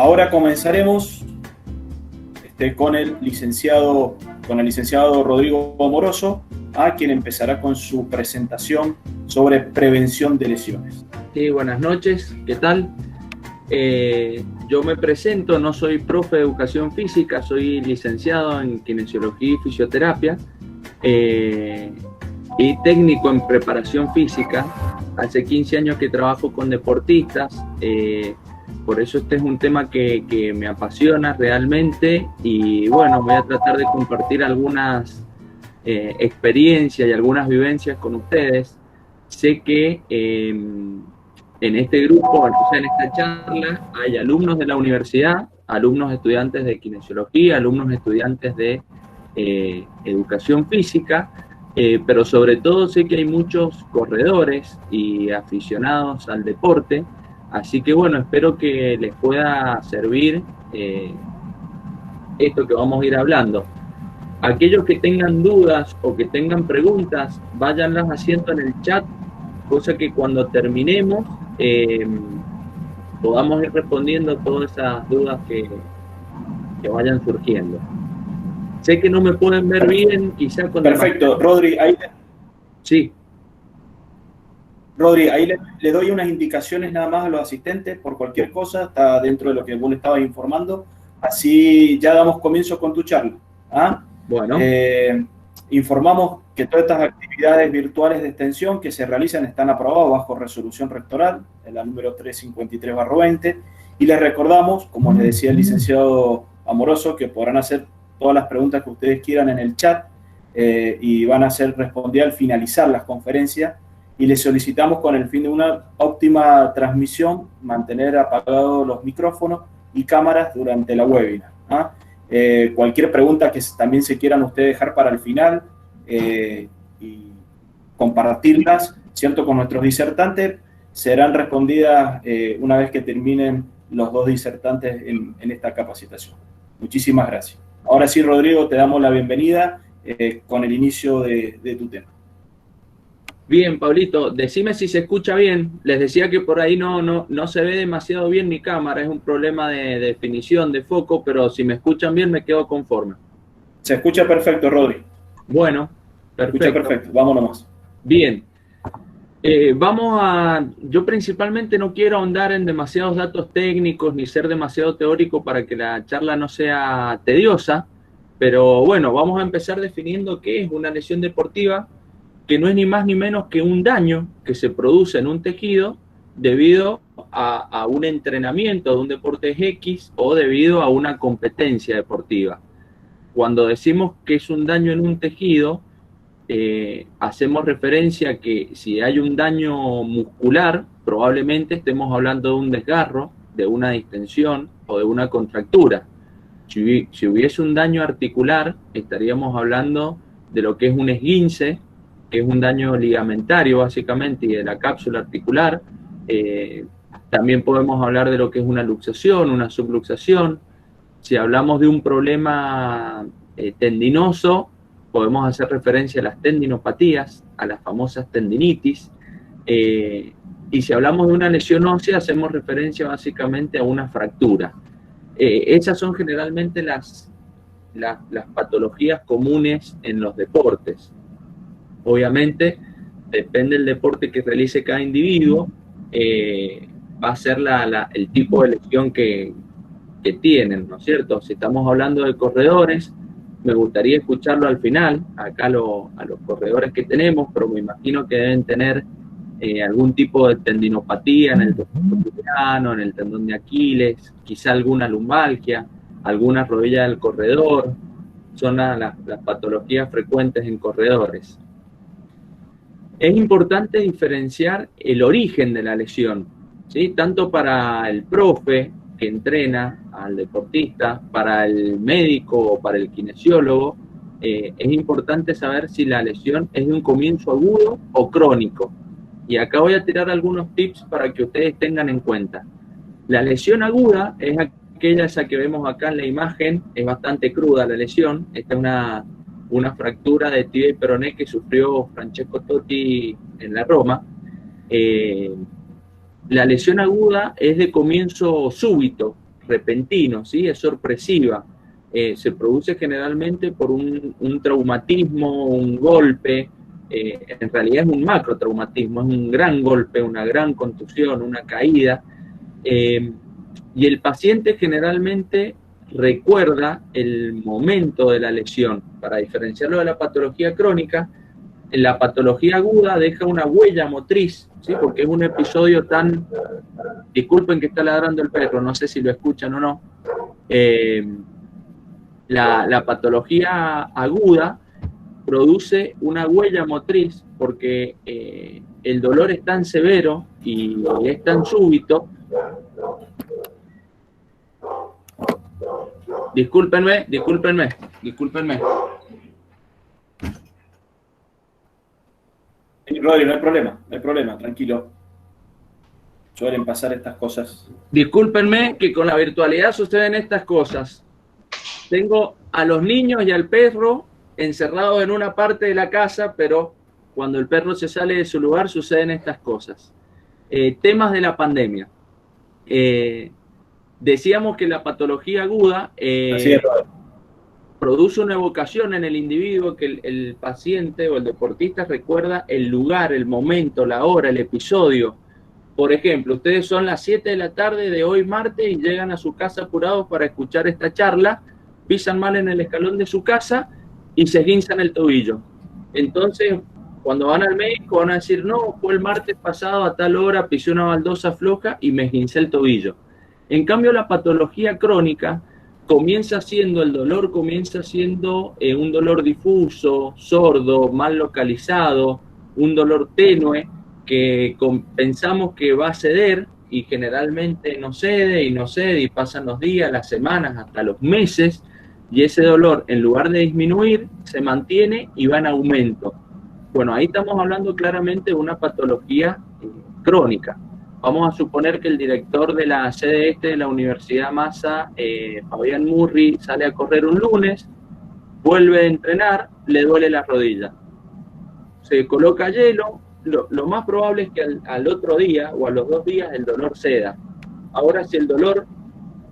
Ahora comenzaremos con el licenciado Rodrigo Amoroso, a quien empezará con su presentación sobre prevención de lesiones. Sí, buenas noches, ¿qué tal? Yo me presento, no soy profe de educación física, soy licenciado en kinesiología y fisioterapia y técnico en preparación física. Hace 15 años que trabajo con deportistas, por eso este es un tema que me apasiona realmente y bueno, voy a tratar de compartir algunas experiencias y algunas vivencias con ustedes. Sé que en este grupo, o sea, en esta charla, hay alumnos de la universidad, alumnos estudiantes de kinesiología, alumnos estudiantes de educación física, pero sobre todo sé que hay muchos corredores y aficionados al deporte, así que bueno, espero que les pueda servir esto que vamos a ir hablando. Aquellos que tengan dudas o que tengan preguntas, váyanlas haciendo en el chat, cosa que cuando terminemos podamos ir respondiendo todas esas dudas que vayan surgiendo. Sé que no me pueden ver bien, quizás con... Perfecto, Rodri, ahí... Sí. Rodri, ahí le doy unas indicaciones nada más a los asistentes por cualquier cosa, está dentro de lo que vos le estabas informando, así ya damos comienzo con tu charla. ¿Ah? Bueno. Informamos que todas estas actividades virtuales de extensión que se realizan están aprobadas bajo resolución rectoral, en la número 353/20, y les recordamos, como les decía el licenciado Amoroso, que podrán hacer todas las preguntas que ustedes quieran en el chat y van a ser respondidas al finalizar las conferencias, y les solicitamos, con el fin de una óptima transmisión, mantener apagados los micrófonos y cámaras durante la webinar. ¿Ah? Cualquier pregunta que también se quieran ustedes dejar para el final y compartirlas, ¿cierto?, con nuestros disertantes, serán respondidas una vez que terminen los dos disertantes en esta capacitación. Muchísimas gracias. Ahora sí, Rodrigo, te damos la bienvenida con el inicio de tu tema. Bien, Pablito, decime si se escucha bien. Les decía que por ahí no se ve demasiado bien mi cámara, es un problema de definición, de foco, pero si me escuchan bien me quedo conforme. Se escucha perfecto, Rodri. Bueno, perfecto. Se escucha perfecto, vámonos. Bien. Yo principalmente no quiero ahondar en demasiados datos técnicos ni ser demasiado teórico para que la charla no sea tediosa, pero bueno, vamos a empezar definiendo qué es una lesión deportiva, que no es ni más ni menos que un daño que se produce en un tejido debido a un entrenamiento de un deporte X o debido a una competencia deportiva. Cuando decimos que es un daño en un tejido, hacemos referencia a que si hay un daño muscular, probablemente estemos hablando de un desgarro, de una distensión o de una contractura. Si hubiese un daño articular, estaríamos hablando de lo que es un esguince, que es un daño ligamentario básicamente y de la cápsula articular. También podemos hablar de lo que es una luxación, una subluxación. Si hablamos de un problema tendinoso, podemos hacer referencia a las tendinopatías, a las famosas tendinitis. Y si hablamos de una lesión ósea, hacemos referencia básicamente a una fractura. Esas son generalmente las patologías comunes en los deportes. Obviamente, depende del deporte que realice cada individuo, va a ser el tipo de lesión que tienen, ¿no es cierto? Si estamos hablando de corredores, me gustaría escucharlo al final, acá a los corredores que tenemos, pero me imagino que deben tener algún tipo de tendinopatía en el tendón tibiano, en el tendón de Aquiles, quizá alguna lumbalgia, alguna rodilla del corredor, son las patologías frecuentes en corredores. Es importante diferenciar el origen de la lesión, ¿sí? Tanto para el profe que entrena al deportista, para el médico o para el kinesiólogo, es importante saber si la lesión es de un comienzo agudo o crónico. Y acá voy a tirar algunos tips para que ustedes tengan en cuenta. La lesión aguda es aquella esa que vemos acá en la imagen, es bastante cruda la lesión. Esta es una fractura de tibia y peroné que sufrió Francesco Totti en la Roma. La lesión aguda es de comienzo súbito, repentino, ¿sí? Es sorpresiva. Se produce generalmente por un traumatismo, un golpe. En realidad es un macrotraumatismo, es un gran golpe, una gran contusión, una caída. Y el paciente generalmente recuerda el momento de la lesión. Para diferenciarlo de la patología crónica, en la patología aguda deja una huella motriz, ¿sí? Porque es un episodio tan... Disculpen que está ladrando el perro, no sé si lo escuchan o no. La patología aguda produce una huella motriz porque el dolor es tan severo y es tan súbito. Discúlpenme. Rodri, no hay problema, tranquilo. Suelen pasar estas cosas. Discúlpenme que con la virtualidad suceden estas cosas. Tengo a los niños y al perro encerrados en una parte de la casa, pero cuando el perro se sale de su lugar suceden estas cosas. Temas de la pandemia. Decíamos que la patología aguda produce una evocación en el individuo que el paciente o el deportista recuerda el lugar, el momento, la hora, el episodio. Por ejemplo, ustedes son las 7 de la tarde de hoy martes y llegan a su casa apurados para escuchar esta charla, pisan mal en el escalón de su casa y se esguinzan el tobillo. Entonces, cuando van al médico van a decir, no, fue el martes pasado a tal hora, pisé una baldosa floja y me esguincé el tobillo. En cambio, la patología crónica el dolor comienza siendo un dolor difuso, sordo, mal localizado, un dolor tenue que pensamos que va a ceder y generalmente no cede y pasan los días, las semanas, hasta los meses, y ese dolor, en lugar de disminuir, se mantiene y va en aumento. Bueno, ahí estamos hablando claramente de una patología crónica. Vamos a suponer que el director de la sede este de la Universidad Massa, Fabián Murri, sale a correr un lunes, vuelve a entrenar, le duele la rodilla. Se coloca hielo, lo más probable es que al otro día o a los 2 días el dolor ceda. Ahora, si el dolor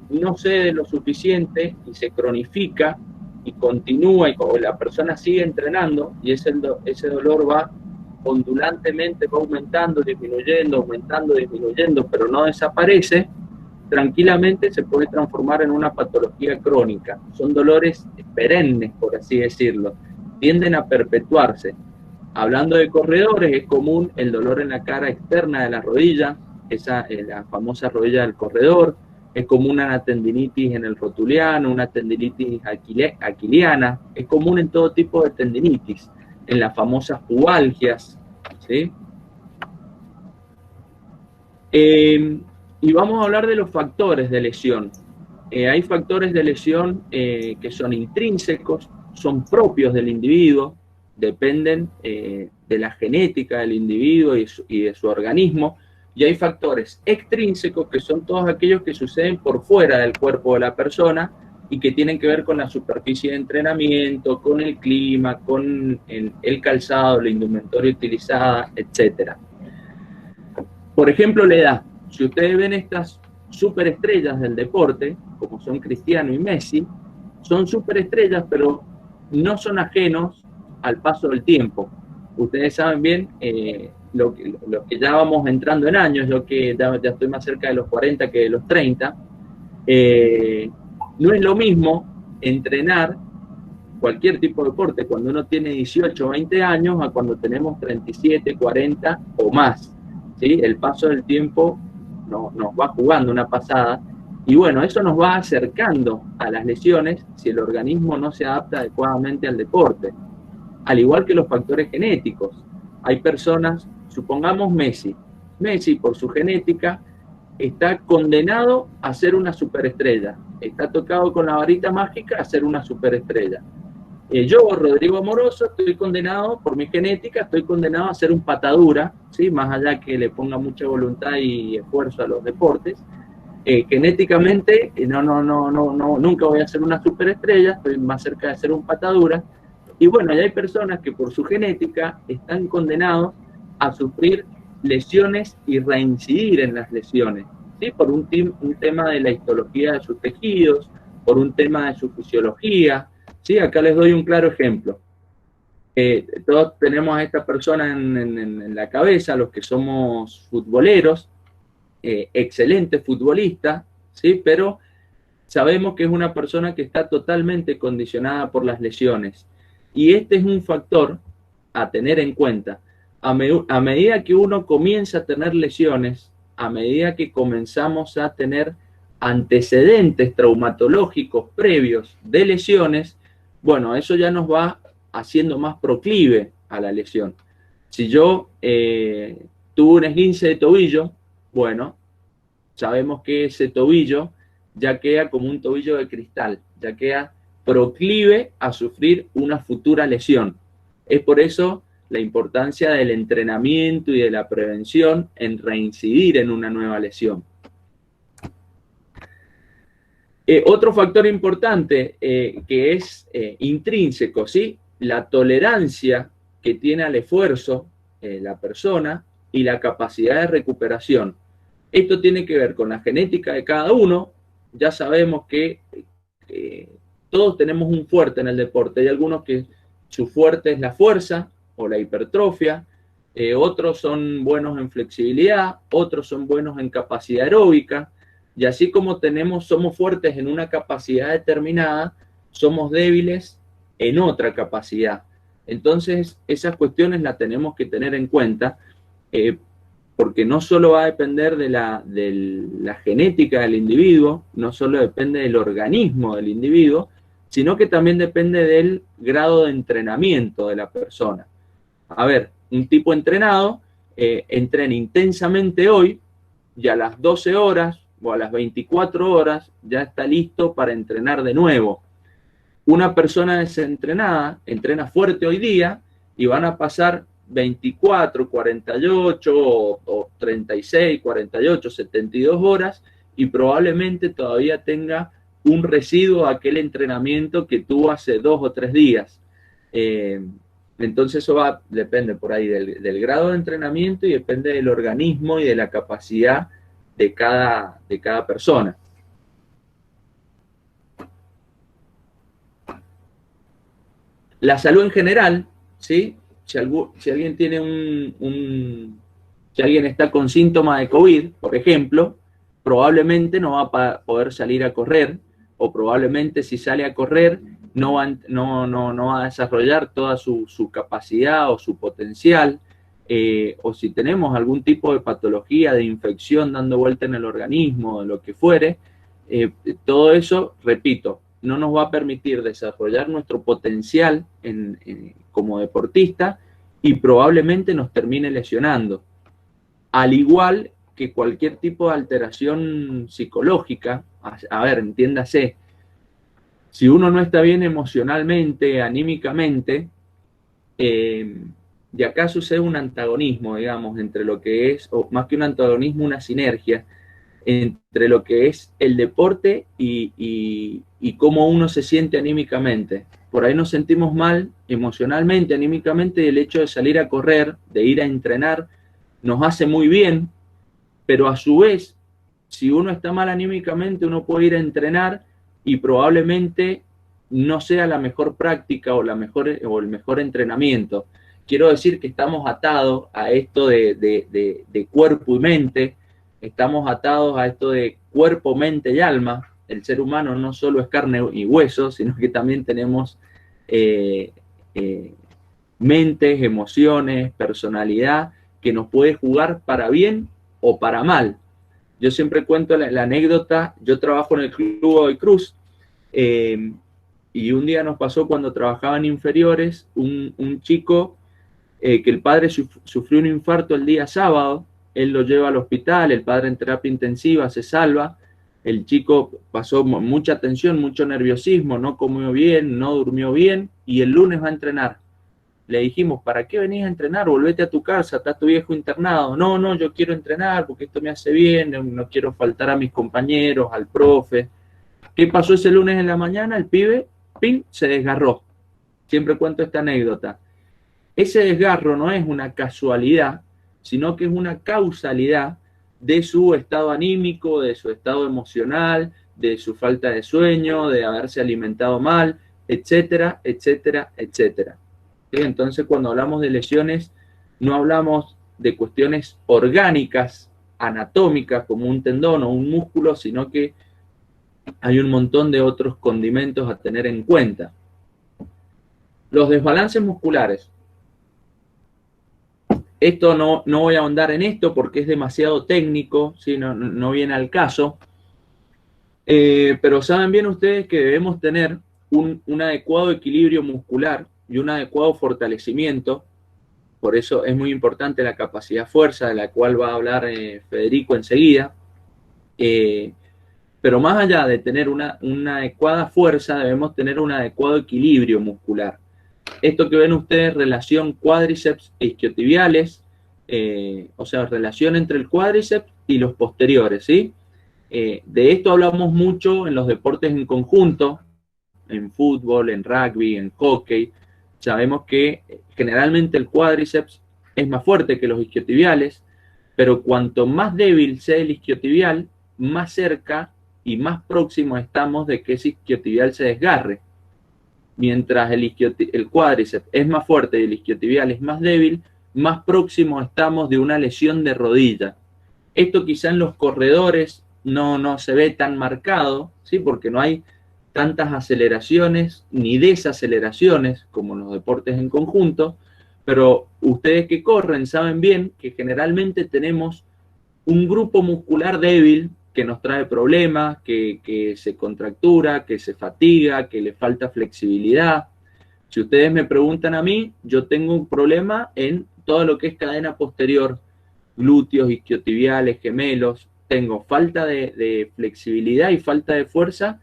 no cede lo suficiente y se cronifica y continúa o la persona sigue entrenando y ese dolor va ondulantemente, va aumentando, disminuyendo, pero no desaparece, tranquilamente se puede transformar en una patología crónica. Son dolores perennes, por así decirlo, tienden a perpetuarse. Hablando de corredores, es común el dolor en la cara externa de la rodilla, la famosa rodilla del corredor. Es común una tendinitis en el rotuliano, una tendinitis aquiliana. Es común en todo tipo de tendinitis, en las famosas pubalgias, ¿sí? Y vamos a hablar de los factores de lesión. Hay factores de lesión que son intrínsecos, son propios del individuo, dependen de la genética del individuo y de su organismo, y hay factores extrínsecos que son todos aquellos que suceden por fuera del cuerpo de la persona y que tienen que ver con la superficie de entrenamiento, con el clima, con el calzado, la indumentaria utilizada, etc. Por ejemplo, la edad. Si ustedes ven estas superestrellas del deporte, como son Cristiano y Messi, son superestrellas, pero no son ajenos al paso del tiempo. Ustedes saben bien, lo que ya vamos entrando en años, yo que ya estoy más cerca de los 40 que de los 30, no es lo mismo entrenar cualquier tipo de deporte cuando uno tiene 18 o 20 años a cuando tenemos 37, 40 o más, ¿sí? El paso del tiempo nos va jugando una pasada y bueno, eso nos va acercando a las lesiones si el organismo no se adapta adecuadamente al deporte. Al igual que los factores genéticos. Hay personas, supongamos Messi por su genética está condenado a ser una superestrella, está tocado con la varita mágica a ser una superestrella. Yo, Rodrigo Amoroso, estoy condenado por mi genética, estoy condenado a ser un patadura, ¿sí? Más allá que le ponga mucha voluntad y esfuerzo a los deportes. Genéticamente, nunca voy a ser una superestrella, estoy más cerca de ser un patadura. Y bueno, hay personas que por su genética están condenados a sufrir lesiones y reincidir en las lesiones. ¿sí? Por un tema de la histología de sus tejidos, por un tema de su fisiología, ¿sí? Acá les doy un claro ejemplo. Todos tenemos a esta persona en la cabeza, los que somos futboleros, excelente futbolista, ¿sí? Pero sabemos que es una persona que está totalmente condicionada por las lesiones. Y este es un factor a tener en cuenta. A medida que uno comienza a tener lesiones, a medida que comenzamos a tener antecedentes traumatológicos previos de lesiones, bueno, eso ya nos va haciendo más proclive a la lesión. Si yo tuve un esguince de tobillo, bueno, sabemos que ese tobillo ya queda como un tobillo de cristal, ya queda proclive a sufrir una futura lesión. Es por eso la importancia del entrenamiento y de la prevención en reincidir en una nueva lesión. Otro factor importante que es intrínseco, ¿sí? La tolerancia que tiene al esfuerzo la persona y la capacidad de recuperación. Esto tiene que ver con la genética de cada uno. Ya sabemos que todos tenemos un fuerte en el deporte. Hay algunos que su fuerte es la fuerza o la hipertrofia, otros son buenos en flexibilidad, otros son buenos en capacidad aeróbica, y así como somos fuertes en una capacidad determinada, somos débiles en otra capacidad. Entonces, esas cuestiones las tenemos que tener en cuenta, porque no solo va a depender de la genética del individuo, no solo depende del organismo del individuo, sino que también depende del grado de entrenamiento de la persona. A ver, un tipo entrenado entrena intensamente hoy y a las 12 horas o a las 24 horas ya está listo para entrenar de nuevo. Una persona desentrenada entrena fuerte hoy día y van a pasar 24, 48 o 36, 48, 72 horas y probablemente todavía tenga un residuo de aquel entrenamiento que tuvo hace 2 o 3 días. Entonces eso depende por ahí del grado de entrenamiento y depende del organismo y de la capacidad de cada persona. La salud en general, ¿sí? Si alguien tiene si alguien está con síntomas de COVID, por ejemplo, probablemente no va a poder salir a correr, o probablemente si sale a correr no va a desarrollar toda su capacidad o su potencial, o si tenemos algún tipo de patología, de infección dando vuelta en el organismo, de lo que fuere, todo eso, repito, no nos va a permitir desarrollar nuestro potencial como deportista y probablemente nos termine lesionando. Al igual que cualquier tipo de alteración psicológica, a ver, entiéndase, si uno no está bien emocionalmente, anímicamente, de acá sucede un antagonismo, digamos, entre lo que es, o más que un antagonismo, una sinergia, entre lo que es el deporte y cómo uno se siente anímicamente. Por ahí nos sentimos mal emocionalmente, anímicamente, y el hecho de salir a correr, de ir a entrenar, nos hace muy bien, pero a su vez, si uno está mal anímicamente, uno puede ir a entrenar y probablemente no sea la mejor práctica o el mejor entrenamiento. Quiero decir que estamos atados a esto de cuerpo y mente, estamos atados a esto de cuerpo, mente y alma. El ser humano no solo es carne y hueso, sino que también tenemos mentes, emociones, personalidad, que nos puede jugar para bien o para mal. Yo siempre cuento la anécdota, yo trabajo en el Club Godoy Cruz, y un día nos pasó cuando trabajaba en inferiores, un chico que el padre sufrió un infarto el día sábado, él lo lleva al hospital, el padre en terapia intensiva se salva, el chico pasó mucha tensión, mucho nerviosismo, no comió bien, no durmió bien, y el lunes va a entrenar. Le dijimos, ¿para qué venís a entrenar? Volvete a tu casa, está tu viejo internado. No, yo quiero entrenar porque esto me hace bien, no quiero faltar a mis compañeros, al profe. ¿Qué pasó ese lunes en la mañana? El pibe, ¡pim!, se desgarró. Siempre cuento esta anécdota. Ese desgarro no es una casualidad, sino que es una causalidad de su estado anímico, de su estado emocional, de su falta de sueño, de haberse alimentado mal, etcétera, etcétera, etcétera. ¿Sí? Entonces, cuando hablamos de lesiones, no hablamos de cuestiones orgánicas, anatómicas, como un tendón o un músculo, sino que hay un montón de otros condimentos a tener en cuenta. Los desbalances musculares. Esto no voy a ahondar en esto porque es demasiado técnico, ¿sí? No viene al caso. Pero saben bien ustedes que debemos tener un adecuado equilibrio muscular y un adecuado fortalecimiento. Por eso es muy importante la capacidad fuerza, de la cual va a hablar Federico enseguida. Pero más allá de tener una adecuada fuerza, debemos tener un adecuado equilibrio muscular. Esto que ven ustedes, relación cuádriceps e isquiotibiales, o sea, relación entre el cuádriceps y los posteriores, ¿sí? De esto hablamos mucho en los deportes en conjunto, en fútbol, en rugby, en hockey. Sabemos que generalmente el cuádriceps es más fuerte que los isquiotibiales, pero cuanto más débil sea el isquiotibial, más cerca y más próximo estamos de que ese isquiotibial se desgarre. Mientras el cuádriceps es más fuerte y el isquiotibial es más débil, más próximo estamos de una lesión de rodilla. Esto quizá en los corredores no se ve tan marcado, ¿sí? Porque no hay tantas aceleraciones ni desaceleraciones como en los deportes en conjunto, pero ustedes que corren saben bien que generalmente tenemos un grupo muscular débil que nos trae problemas, que se contractura, que se fatiga, que le falta flexibilidad. Si ustedes me preguntan a mí, yo tengo un problema en todo lo que es cadena posterior, glúteos, isquiotibiales, gemelos. Tengo falta de flexibilidad y falta de fuerza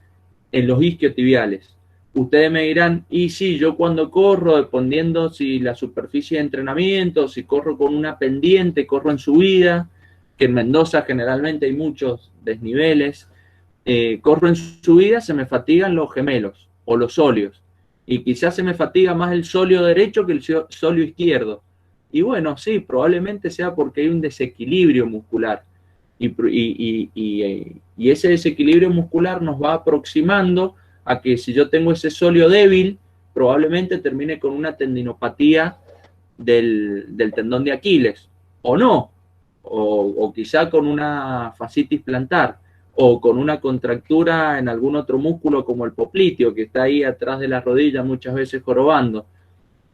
en los isquiotibiales. Ustedes me dirán, y sí, yo cuando corro, dependiendo si la superficie de entrenamiento, si corro con una pendiente, corro en subida, que en Mendoza generalmente hay muchos desniveles, corro en subida, se me fatigan los gemelos o los sóleos. Y quizás se me fatiga más el sóleo derecho que el sóleo izquierdo. Y bueno, sí, probablemente sea porque hay un desequilibrio muscular. Y ese desequilibrio muscular nos va aproximando a que si yo tengo ese sóleo débil, probablemente termine con una tendinopatía del tendón de Aquiles, o no, o quizá con una fascitis plantar, o con una contractura en algún otro músculo como el popliteo, que está ahí atrás de la rodilla muchas veces jorobando.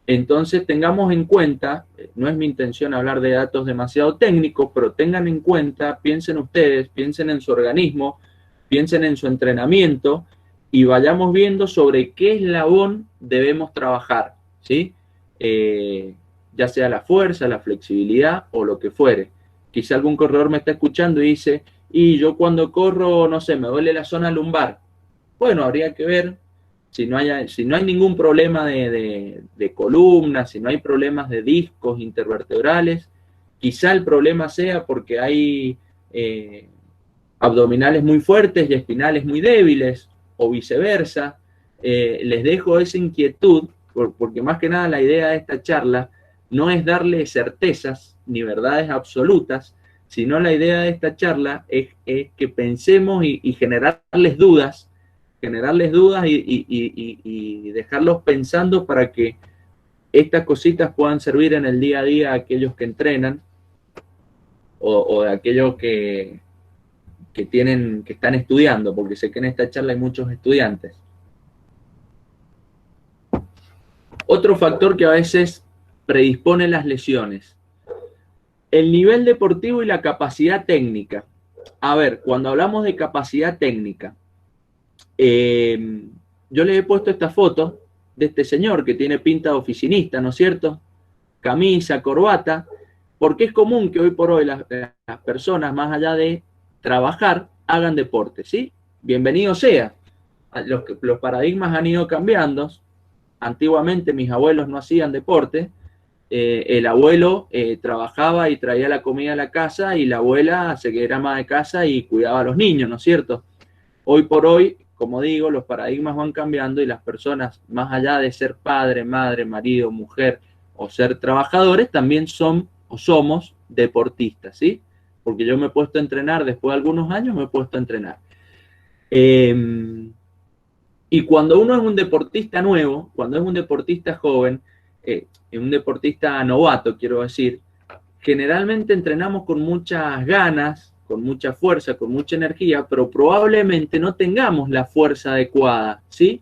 Entonces tengamos en cuenta, no es mi intención hablar de datos demasiado técnicos, pero tengan en cuenta, piensen ustedes, piensen en su organismo, piensen en su entrenamiento y vayamos viendo sobre qué eslabón debemos trabajar, ¿sí? Ya sea la fuerza, la flexibilidad o lo que fuere. Quizá algún corredor me está escuchando y dice, y yo cuando corro, no sé, me duele la zona lumbar. Bueno, habría que ver si no hay ningún problema de columna, si no hay problemas de discos intervertebrales, quizá el problema sea porque hay abdominales muy fuertes y espinales muy débiles, o viceversa. Les dejo esa inquietud, porque más que nada la idea de esta charla no es darle certezas ni verdades absolutas, sino la idea de esta charla es que pensemos y generarles dudas y dejarlos pensando para que estas cositas puedan servir en el día a día a aquellos que entrenan o de aquellos que están estudiando, porque sé que en esta charla hay muchos estudiantes. Otro factor que a veces predispone las lesiones: el nivel deportivo y la capacidad técnica. A ver, cuando hablamos de capacidad técnica, yo les he puesto esta foto de este señor que tiene pinta de oficinista, ¿no es cierto? Camisa, corbata, porque es común que hoy por hoy las personas, más allá de trabajar, hagan deporte, ¿sí? Bienvenido sea. Los paradigmas han ido cambiando. Antiguamente mis abuelos no hacían deporte. El abuelo trabajaba y traía la comida a la casa y la abuela se quedaba ama de casa y cuidaba a los niños, ¿no es cierto? Hoy por hoy, como digo, los paradigmas van cambiando y las personas, más allá de ser padre, madre, marido, mujer o ser trabajadores, también son o somos deportistas, ¿sí? porque yo me he puesto a entrenar, después de algunos años me he puesto a entrenar. Y cuando uno es un deportista nuevo, cuando es un deportista joven, un deportista novato, quiero decir, generalmente entrenamos con muchas ganas, con mucha fuerza, con mucha energía, pero probablemente no tengamos la fuerza adecuada, ¿sí?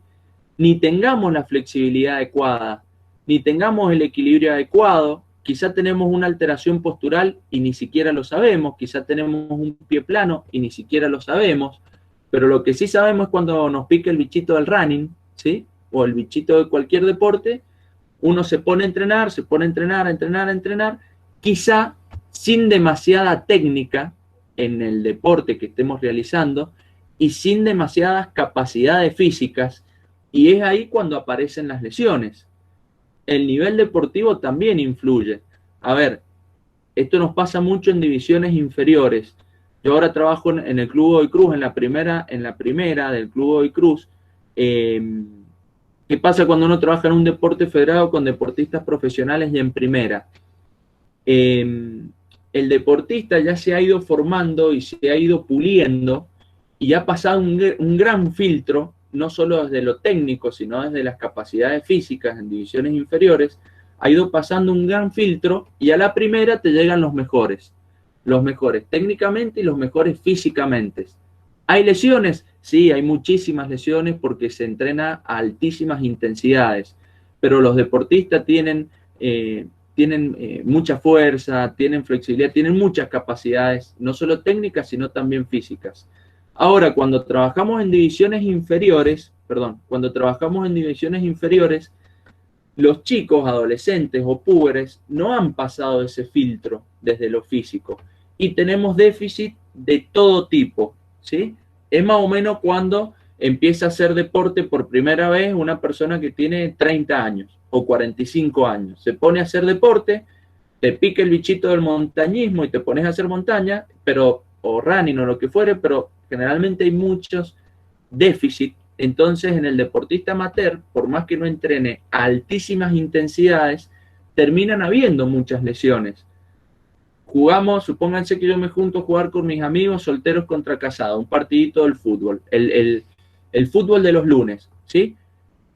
Ni tengamos la flexibilidad adecuada, ni tengamos el equilibrio adecuado. Quizá tenemos una alteración postural y ni siquiera lo sabemos, quizá tenemos un pie plano y ni siquiera lo sabemos, pero lo que sí sabemos es cuando nos pica el bichito del running, ¿sí? O el bichito de cualquier deporte, uno se pone a entrenar, se pone a entrenar, a entrenar, a entrenar, quizá sin demasiada técnica en el deporte que estemos realizando y sin demasiadas capacidades físicas, y es ahí cuando aparecen las lesiones. El nivel deportivo también influye. A ver, esto nos pasa mucho en divisiones inferiores. Yo ahora trabajo en el Club Godoy Cruz, en la primera del Club Godoy Cruz. ¿Qué pasa cuando uno trabaja en un deporte federado con deportistas profesionales y en primera? El deportista ya se ha ido formando y se ha ido puliendo y ha pasado un gran filtro, no solo desde lo técnico, sino desde las capacidades físicas en divisiones inferiores, ha ido pasando un gran filtro y a la primera te llegan los mejores técnicamente y los mejores físicamente. ¿Hay lesiones? Sí, hay muchísimas lesiones porque se entrena a altísimas intensidades, pero los deportistas tienen mucha fuerza, tienen flexibilidad, tienen muchas capacidades, no solo técnicas, sino también físicas. Ahora, cuando trabajamos en divisiones inferiores, los chicos, adolescentes o púberes no han pasado ese filtro desde lo físico y tenemos déficit de todo tipo, ¿sí? Es más o menos cuando empieza a hacer deporte por primera vez una persona que tiene 30 años o 45 años. Se pone a hacer deporte, te pica el bichito del montañismo y te pones a hacer montaña, pero, o running o lo que fuere, pero generalmente hay muchos déficits. Entonces, en el deportista amateur, por más que no entrene a altísimas intensidades, terminan habiendo muchas lesiones. Jugamos, supónganse que yo me junto a jugar con mis amigos solteros contra casados, un partidito del fútbol, el fútbol de los lunes, ¿sí?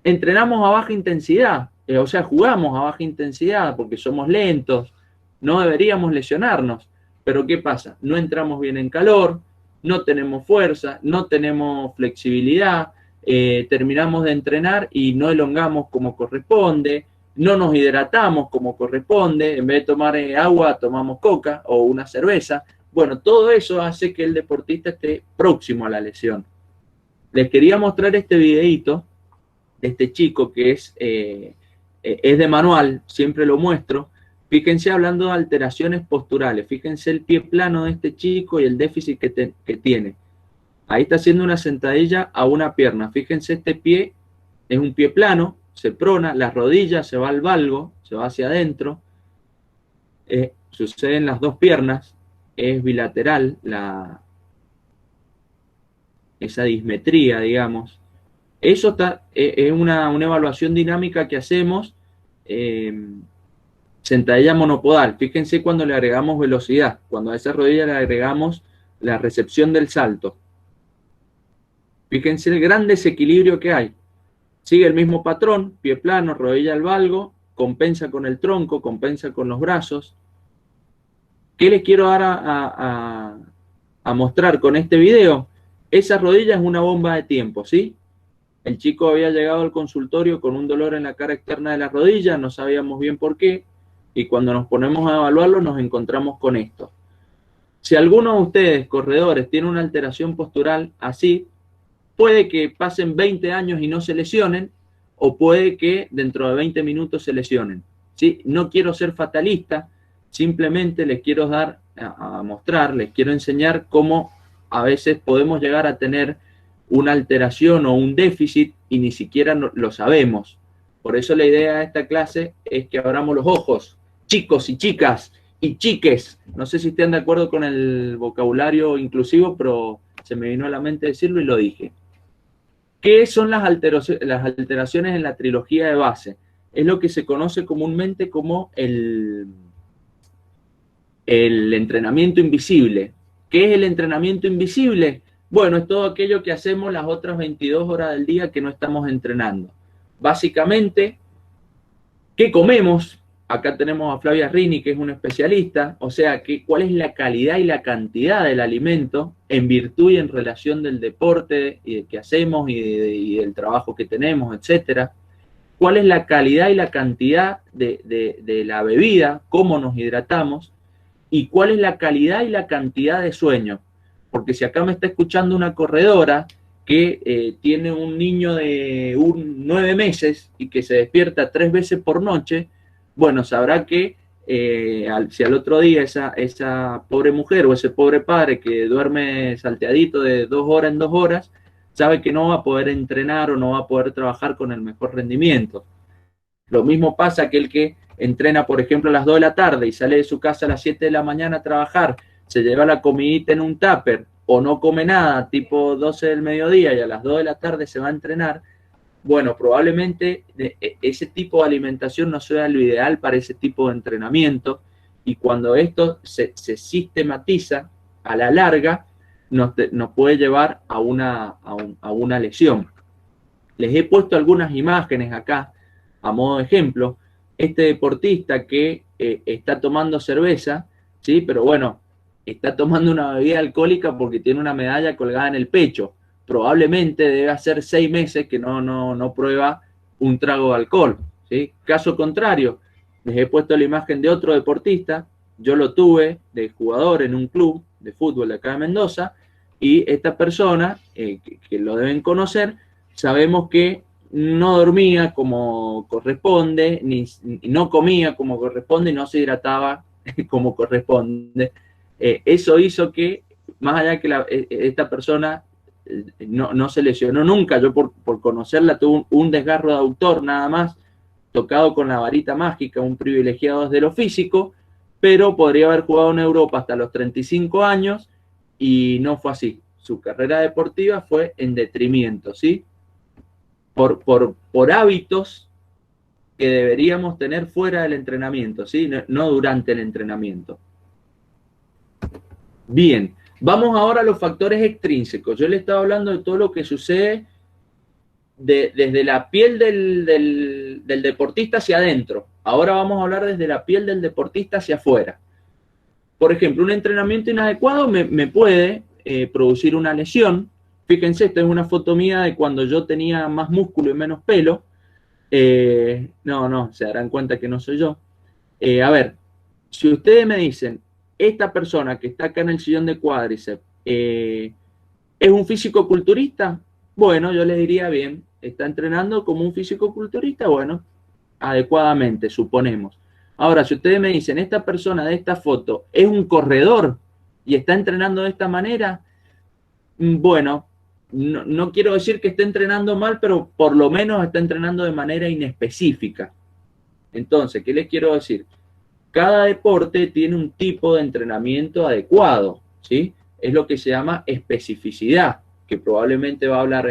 Entrenamos a baja intensidad, o sea, jugamos a baja intensidad porque somos lentos, no deberíamos lesionarnos, pero ¿qué pasa? No entramos bien en calor, no tenemos fuerza, no tenemos flexibilidad, terminamos de entrenar y no elongamos como corresponde, no nos hidratamos como corresponde, en vez de tomar agua tomamos coca o una cerveza. Bueno, todo eso hace que el deportista esté próximo a la lesión. Les quería mostrar este videíto de este chico que es de manual, siempre lo muestro. Fíjense, hablando de alteraciones posturales, fíjense el pie plano de este chico y el déficit que tiene. Ahí está haciendo una sentadilla a una pierna. Fíjense, este pie es un pie plano, se prona, las rodillas se va al valgo, se va hacia adentro. Sucede en las dos piernas, es bilateral esa dismetría, digamos. Eso es una evaluación dinámica que hacemos, sentadilla monopodal. Fíjense cuando le agregamos velocidad, cuando a esa rodilla le agregamos la recepción del salto. Fíjense el gran desequilibrio que hay. Sigue el mismo patrón, pie plano, rodilla al valgo, compensa con el tronco, compensa con los brazos. ¿Qué les quiero dar a mostrar con este video? Esa rodilla es una bomba de tiempo, ¿sí? El chico había llegado al consultorio con un dolor en la cara externa de la rodilla, no sabíamos bien por qué, y cuando nos ponemos a evaluarlo nos encontramos con esto. Si alguno de ustedes, corredores, tiene una alteración postural así, puede que pasen 20 años y no se lesionen, o puede que dentro de 20 minutos se lesionen, ¿sí? No quiero ser fatalista, simplemente les quiero dar a mostrar, les quiero enseñar cómo a veces podemos llegar a tener una alteración o un déficit y ni siquiera lo sabemos. Por eso la idea de esta clase es que abramos los ojos, chicos y chicas y chiques. No sé si estén de acuerdo con el vocabulario inclusivo, pero se me vino a la mente decirlo y lo dije. ¿Qué son las alteraciones en la trilogía de base? Es lo que se conoce comúnmente como el entrenamiento invisible. ¿Qué es el entrenamiento invisible? Bueno, es todo aquello que hacemos las otras 22 horas del día que no estamos entrenando. Básicamente, ¿qué comemos? Acá tenemos a Flavia Rini, que es una especialista, o sea, cuál es la calidad y la cantidad del alimento en virtud y en relación del deporte y de que hacemos y del trabajo que tenemos, etcétera. ¿Cuál es la calidad y la cantidad de la bebida? ¿Cómo nos hidratamos? ¿Y cuál es la calidad y la cantidad de sueño? Porque si acá me está escuchando una corredora que tiene un niño de 9 meses y que se despierta 3 veces por noche, bueno, sabrá que si al otro día esa pobre mujer o ese pobre padre que duerme salteadito de 2 horas en 2 horas, sabe que no va a poder entrenar o no va a poder trabajar con el mejor rendimiento. Lo mismo pasa aquel que entrena, por ejemplo, a las 2 de la tarde y sale de su casa a las 7 de la mañana a trabajar, se lleva la comidita en un tupper o no come nada, tipo 12 del mediodía, y a las 2 de la tarde se va a entrenar. Bueno, probablemente ese tipo de alimentación no sea lo ideal para ese tipo de entrenamiento, y cuando esto se sistematiza, a la larga nos puede llevar a una lesión. Les he puesto algunas imágenes acá a modo de ejemplo. Este deportista que está tomando cerveza, ¿sí? Pero bueno, está tomando una bebida alcohólica porque tiene una medalla colgada en el pecho. Probablemente debe hacer 6 meses que no prueba un trago de alcohol, ¿sí? Caso contrario, les he puesto la imagen de otro deportista. Yo lo tuve de jugador en un club de fútbol de acá de Mendoza, y esta persona, que lo deben conocer, sabemos que no dormía como corresponde, ni no comía como corresponde, y no se hidrataba como corresponde. Eso hizo que, más allá que esta persona no se lesionó nunca, yo por conocerla tuve un desgarro de autor nada más, tocado con la varita mágica, un privilegiado desde lo físico, pero podría haber jugado en Europa hasta los 35 años y no fue así. Su carrera deportiva fue en detrimento, ¿sí? Por hábitos que deberíamos tener fuera del entrenamiento, ¿sí? No durante el entrenamiento. Bien, vamos ahora a los factores extrínsecos. Yo le estaba hablando de todo lo que sucede desde la piel del deportista hacia adentro. Ahora vamos a hablar desde la piel del deportista hacia afuera. Por ejemplo, un entrenamiento inadecuado me puede producir una lesión. Fíjense, esta es una foto mía de cuando yo tenía más músculo y menos pelo. No, se darán cuenta que no soy yo. A ver, si ustedes me dicen, esta persona que está acá en el sillón de cuádriceps, ¿es un físico-culturista? Bueno, yo les diría bien, ¿está entrenando como un físico-culturista? Bueno, adecuadamente, suponemos. Ahora, si ustedes me dicen, esta persona de esta foto es un corredor y está entrenando de esta manera, bueno, no quiero decir que esté entrenando mal, pero por lo menos está entrenando de manera inespecífica. Entonces, ¿qué les quiero decir? Cada deporte tiene un tipo de entrenamiento adecuado, ¿sí? Es lo que se llama especificidad, que probablemente va a hablar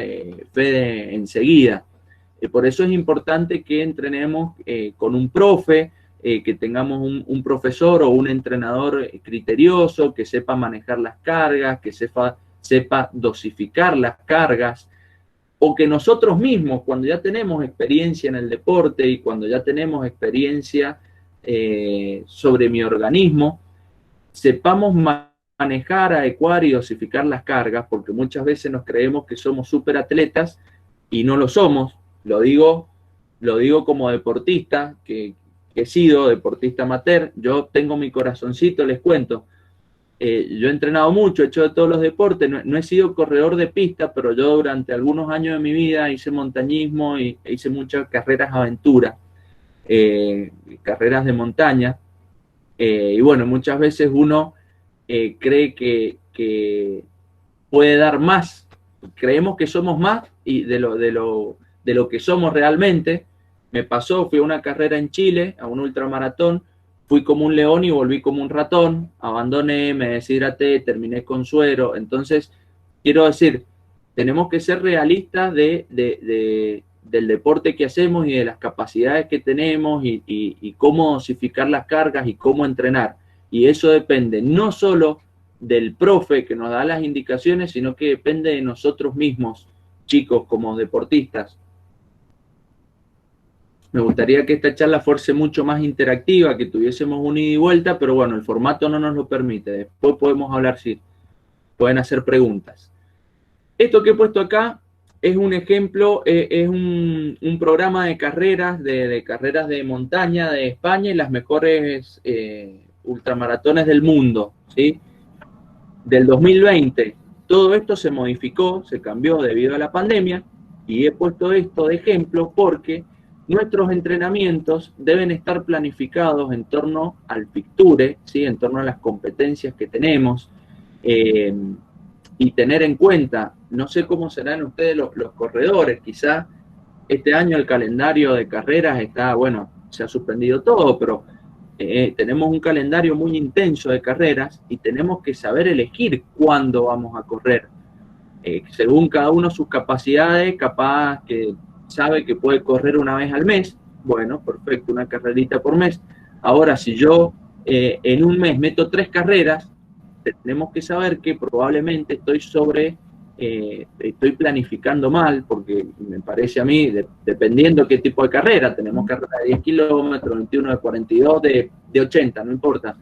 Fede enseguida. Por eso es importante que entrenemos con un profe, que tengamos un profesor o un entrenador criterioso, que sepa manejar las cargas, que sepa dosificar las cargas, o que nosotros mismos, cuando ya tenemos experiencia en el deporte y cuando ya tenemos experiencia sobre mi organismo, sepamos manejar, adecuar y dosificar las cargas, porque muchas veces nos creemos que somos superatletas y no lo somos. Lo digo como deportista, que he sido deportista amateur. Yo tengo mi corazoncito, les cuento. Yo he entrenado mucho, he hecho de todos los deportes, no he sido corredor de pista, pero yo durante algunos años de mi vida hice montañismo y hice muchas carreras aventura, carreras de montaña, y bueno, muchas veces uno cree que puede dar más, creemos que somos más y de lo que somos realmente. Me pasó, fui a una carrera en Chile, a un ultramaratón, fui como un león y volví como un ratón, abandoné, me deshidraté, terminé con suero. Entonces, quiero decir, tenemos que ser realistas del deporte que hacemos y de las capacidades que tenemos y cómo dosificar las cargas y cómo entrenar. Y eso depende no solo del profe que nos da las indicaciones, sino que depende de nosotros mismos, chicos, como deportistas. Me gustaría que esta charla fuese mucho más interactiva, que tuviésemos un ida y vuelta, pero bueno, el formato no nos lo permite. Después podemos hablar, si pueden hacer preguntas. Esto que he puesto acá es un ejemplo, es un programa de carreras, de carreras de montaña de España y las mejores ultramaratones del mundo, ¿sí? Del 2020. Todo esto se modificó, se cambió debido a la pandemia, y he puesto esto de ejemplo porque nuestros entrenamientos deben estar planificados en torno al picture, ¿sí? En torno a las competencias que tenemos, y tener en cuenta, no sé cómo serán ustedes los corredores, quizás este año el calendario de carreras está, bueno, se ha suspendido todo, pero tenemos un calendario muy intenso de carreras y tenemos que saber elegir cuándo vamos a correr. Según cada uno sus capacidades, capaz que sabe que puede correr una vez al mes, bueno, perfecto, una carrerita por mes. Ahora, si yo en un mes meto 3 carreras, tenemos que saber que probablemente estoy planificando mal, porque me parece a mí, dependiendo qué tipo de carrera, tenemos carreras de 10 kilómetros, 21 de 42, de 80, no importa,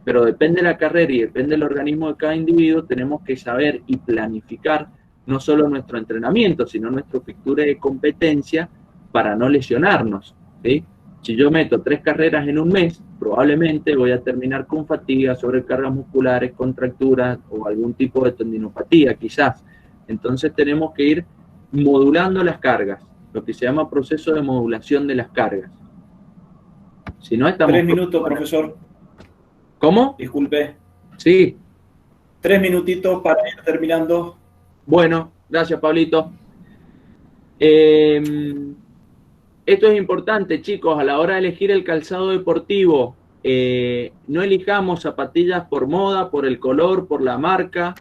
pero depende de la carrera y depende del organismo de cada individuo, tenemos que saber y planificar no solo nuestro entrenamiento, sino nuestro picture de competencia para no lesionarnos, ¿sí? Si yo meto 3 carreras en un mes, probablemente voy a terminar con fatiga, sobrecargas musculares, contracturas o algún tipo de tendinopatía, quizás. Entonces tenemos que ir modulando las cargas, lo que se llama proceso de modulación de las cargas. Si no, estamos... 3 minutos, profesor. ¿Cómo? Disculpe. Sí. 3 minutitos para ir terminando. Bueno, gracias, Pablito. Esto es importante, chicos, a la hora de elegir el calzado deportivo. No elijamos zapatillas por moda, por el color, por la marca,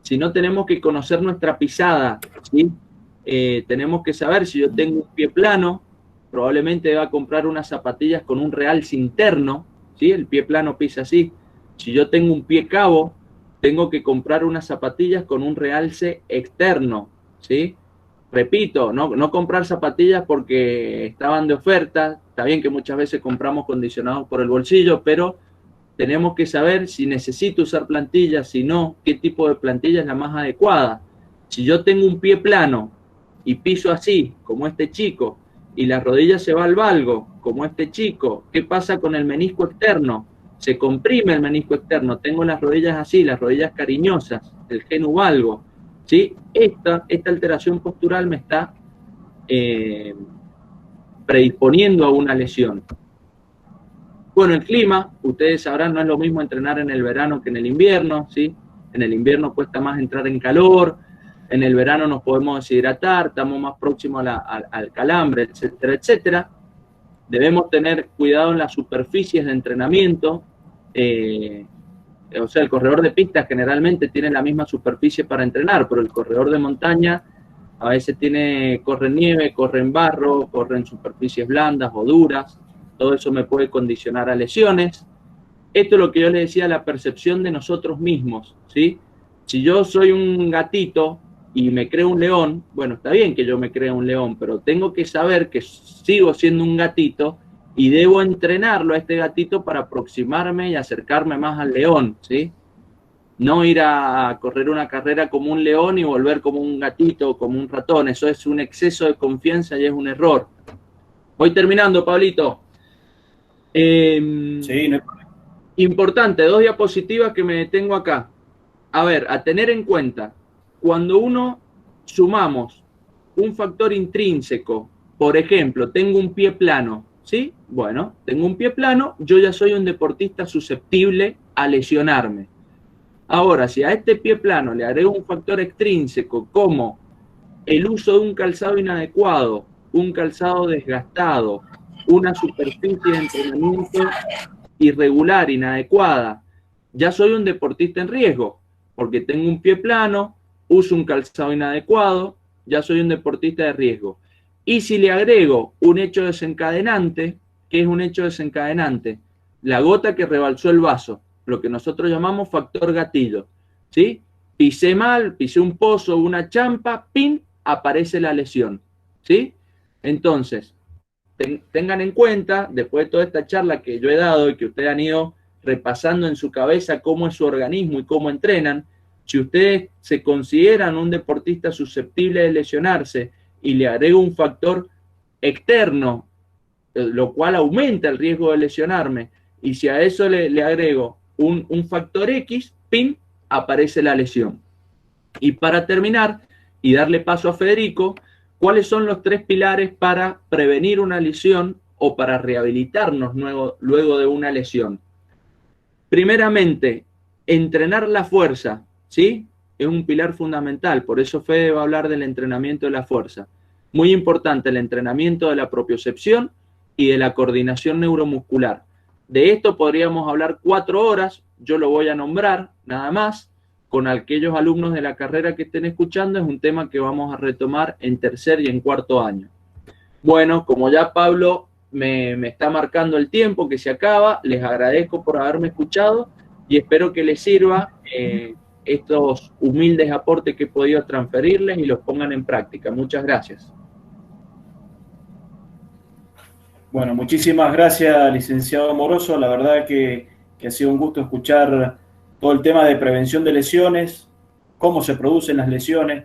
sino tenemos que conocer nuestra pisada, ¿sí? Tenemos que saber, si yo tengo un pie plano, probablemente va a comprar unas zapatillas con un realce interno, ¿sí? El pie plano pisa así. Si yo tengo un pie cabo, tengo que comprar unas zapatillas con un realce externo, ¿sí? Repito, no comprar zapatillas porque estaban de oferta. Está bien que muchas veces compramos condicionados por el bolsillo, pero tenemos que saber si necesito usar plantillas, si no, qué tipo de plantilla es la más adecuada. Si yo tengo un pie plano y piso así, como este chico, y la rodilla se va al valgo, como este chico, ¿qué pasa con el menisco externo? Se comprime el menisco externo, tengo las rodillas así, las rodillas cariñosas, el genu valgo, ¿sí? Esta alteración postural me está predisponiendo a una lesión. Bueno, el clima, ustedes sabrán, no es lo mismo entrenar en el verano que en el invierno, ¿sí? En el invierno cuesta más entrar en calor, en el verano nos podemos deshidratar, estamos más próximos al calambre, etcétera, etcétera. Debemos tener cuidado en las superficies de entrenamiento. O sea, el corredor de pista generalmente tiene la misma superficie para entrenar, pero el corredor de montaña a veces corre en nieve, corre en barro, corre en superficies blandas o duras. Todo eso me puede condicionar a lesiones. Esto es lo que yo le decía, la percepción de nosotros mismos, ¿sí? Si yo soy un gatito y me creo un león, bueno, está bien que yo me crea un león, pero tengo que saber que sigo siendo un gatito y debo entrenarlo a este gatito para aproximarme y acercarme más al león, ¿sí? No ir a correr una carrera como un león y volver como un gatito o como un ratón. Eso es un exceso de confianza y es un error. Voy terminando, Pablito. Sí, no hay problema. Importante, 2 diapositivas que me detengo acá. A ver, a tener en cuenta, cuando uno sumamos un factor intrínseco, por ejemplo, tengo un pie plano, ¿sí? Bueno, tengo un pie plano, yo ya soy un deportista susceptible a lesionarme. Ahora, si a este pie plano le agrego un factor extrínseco como el uso de un calzado inadecuado, un calzado desgastado, una superficie de entrenamiento irregular, inadecuada, ya soy un deportista en riesgo, porque tengo un pie plano, uso un calzado inadecuado, ya soy un deportista de riesgo. Y si le agrego un hecho desencadenante, ¿qué es un hecho desencadenante? La gota que rebalsó el vaso. lo que nosotros llamamos factor gatillo, ¿sí? Pisé mal, pisé un pozo, una champa, ¡pin!, aparece la lesión, ¿sí? Entonces, tengan en cuenta, después de toda esta charla que yo he dado y que ustedes han ido repasando en su cabeza cómo es su organismo y cómo entrenan, si ustedes se consideran un deportista susceptible de lesionarse y le agrego un factor externo, lo cual aumenta el riesgo de lesionarme, y si a eso le agrego un factor X, ¡pin!, aparece la lesión. Y para terminar y darle paso a Federico, ¿cuáles son los 3 pilares para prevenir una lesión o para rehabilitarnos luego de una lesión? Primeramente, entrenar la fuerza, ¿sí? Es un pilar fundamental, por eso Fede va a hablar del entrenamiento de la fuerza. Muy importante el entrenamiento de la propiocepción y de la coordinación neuromuscular. De esto podríamos hablar 4 horas, yo lo voy a nombrar nada más. Con aquellos alumnos de la carrera que estén escuchando, es un tema que vamos a retomar en tercer y en cuarto año. Bueno, como ya Pablo me está marcando el tiempo que se acaba, les agradezco por haberme escuchado y espero que les sirva estos humildes aportes que he podido transferirles y los pongan en práctica. Muchas gracias. Bueno, muchísimas gracias, licenciado Amoroso. La verdad que ha sido un gusto escuchar todo el tema de prevención de lesiones, cómo se producen las lesiones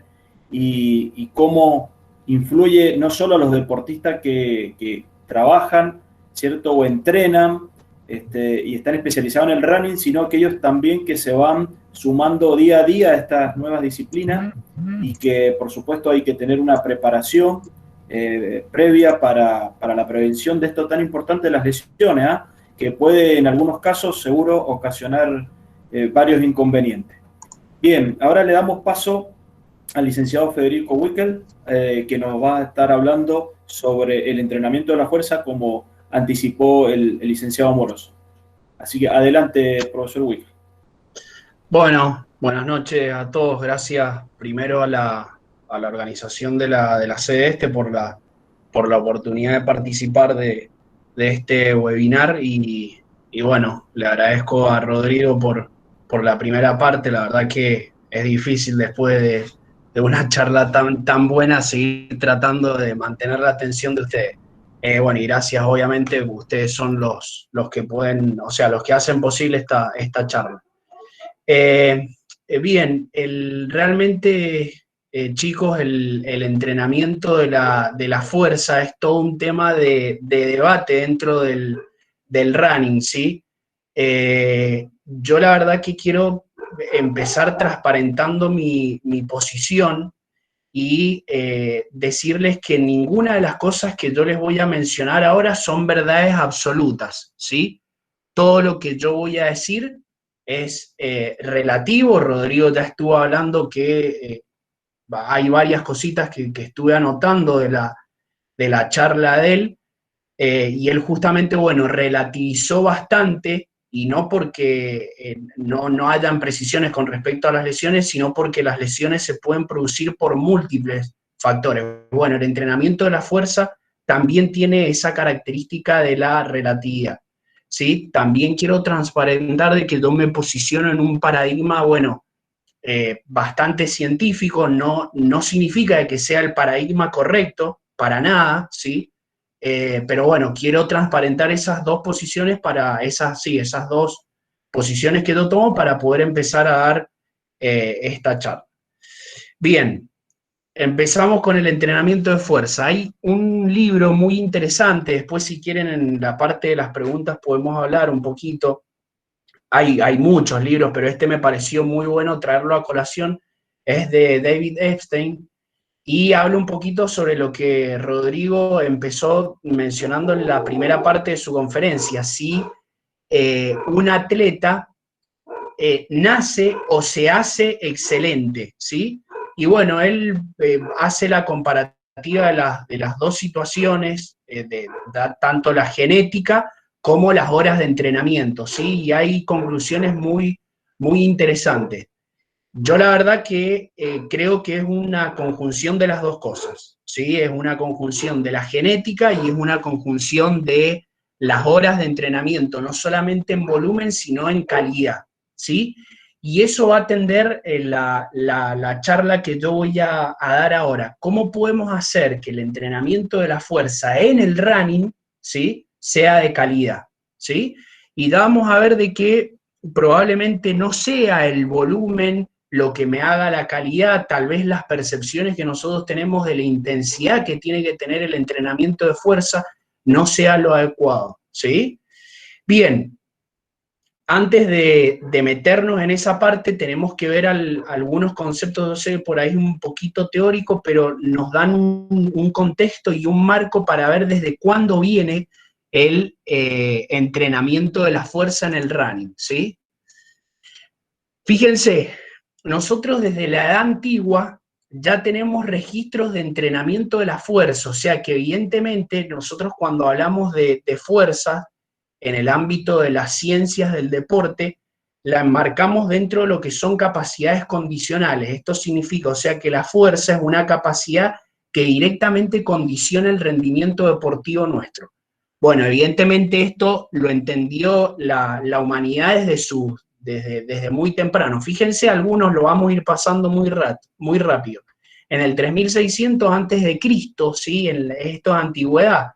y cómo influye no solo a los deportistas que trabajan, ¿cierto? O entrenan y están especializados en el running, sino aquellos también que se van sumando día a día a estas nuevas disciplinas y que, por supuesto, hay que tener una preparación previa para la prevención de esto tan importante de las lesiones, que puede en algunos casos seguro ocasionar varios inconvenientes. Bien, ahora le damos paso al licenciado Federico Wickel, que nos va a estar hablando sobre el entrenamiento de la fuerza, como anticipó el licenciado Amoroso. Así que adelante, profesor Wickel. Bueno, buenas noches a todos. Gracias primero a la organización de la sede por la oportunidad de participar de este webinar y bueno, le agradezco a Rodrigo por la primera parte. La verdad que es difícil después de una charla tan buena seguir tratando de mantener la atención de ustedes. Bueno, y gracias, obviamente, ustedes son los que pueden, o sea, los que hacen posible esta charla. Bien, realmente, chicos, el entrenamiento de la fuerza es todo un tema de debate dentro del running, ¿sí? Yo la verdad que quiero empezar transparentando mi posición y decirles que ninguna de las cosas que yo les voy a mencionar ahora son verdades absolutas, ¿sí? Todo lo que yo voy a decir es relativo. Rodrigo ya estuvo hablando que hay varias cositas que estuve anotando de la charla de él, y él justamente, bueno, relativizó bastante, y no porque no hayan precisiones con respecto a las lesiones, sino porque las lesiones se pueden producir por múltiples factores. Bueno, el entrenamiento de la fuerza también tiene esa característica de la relatividad, ¿sí? También quiero transparentar de que yo me posiciono en un paradigma, bueno, bastante científico. No significa que sea el paradigma correcto, para nada, ¿sí? Pero bueno, quiero transparentar esas dos posiciones esas dos posiciones que yo tomo para poder empezar a dar esta charla. Bien, empezamos con el entrenamiento de fuerza. Hay un libro muy interesante, después si quieren en la parte de las preguntas podemos hablar un poquito. Hay muchos libros, pero este me pareció muy bueno traerlo a colación. Es de David Epstein y habla un poquito sobre lo que Rodrigo empezó mencionando en la primera parte de su conferencia. Si un atleta nace o se hace excelente, ¿sí? Y bueno, él hace la comparativa de las dos situaciones, tanto la genética como las horas de entrenamiento, ¿sí? Y hay conclusiones muy interesantes. Yo la verdad que creo que es una conjunción de las dos cosas, ¿sí? Es una conjunción de la genética y es una conjunción de las horas de entrenamiento, no solamente en volumen, sino en calidad, ¿sí? Y eso va a atender la charla que yo voy a dar ahora. ¿Cómo podemos hacer que el entrenamiento de la fuerza en el running, ¿sí?, sea de calidad, ¿sí? Y vamos a ver de que probablemente no sea el volumen lo que me haga la calidad, tal vez las percepciones que nosotros tenemos de la intensidad que tiene que tener el entrenamiento de fuerza no sea lo adecuado, ¿sí? Bien, antes de meternos en esa parte, tenemos que ver algunos conceptos, no sé, por ahí un poquito teórico, pero nos dan un contexto y un marco para ver desde cuándo viene el entrenamiento de la fuerza en el running, ¿sí? Fíjense, nosotros desde la edad antigua ya tenemos registros de entrenamiento de la fuerza, o sea que evidentemente nosotros cuando hablamos de fuerza, en el ámbito de las ciencias del deporte, la enmarcamos dentro de lo que son capacidades condicionales. Esto significa, o sea, que la fuerza es una capacidad que directamente condiciona el rendimiento deportivo nuestro. Bueno, evidentemente esto lo entendió la humanidad desde muy temprano. Fíjense, algunos lo vamos a ir pasando muy rápido. En el 3600 a.C., ¿sí? Esto es antigüedad.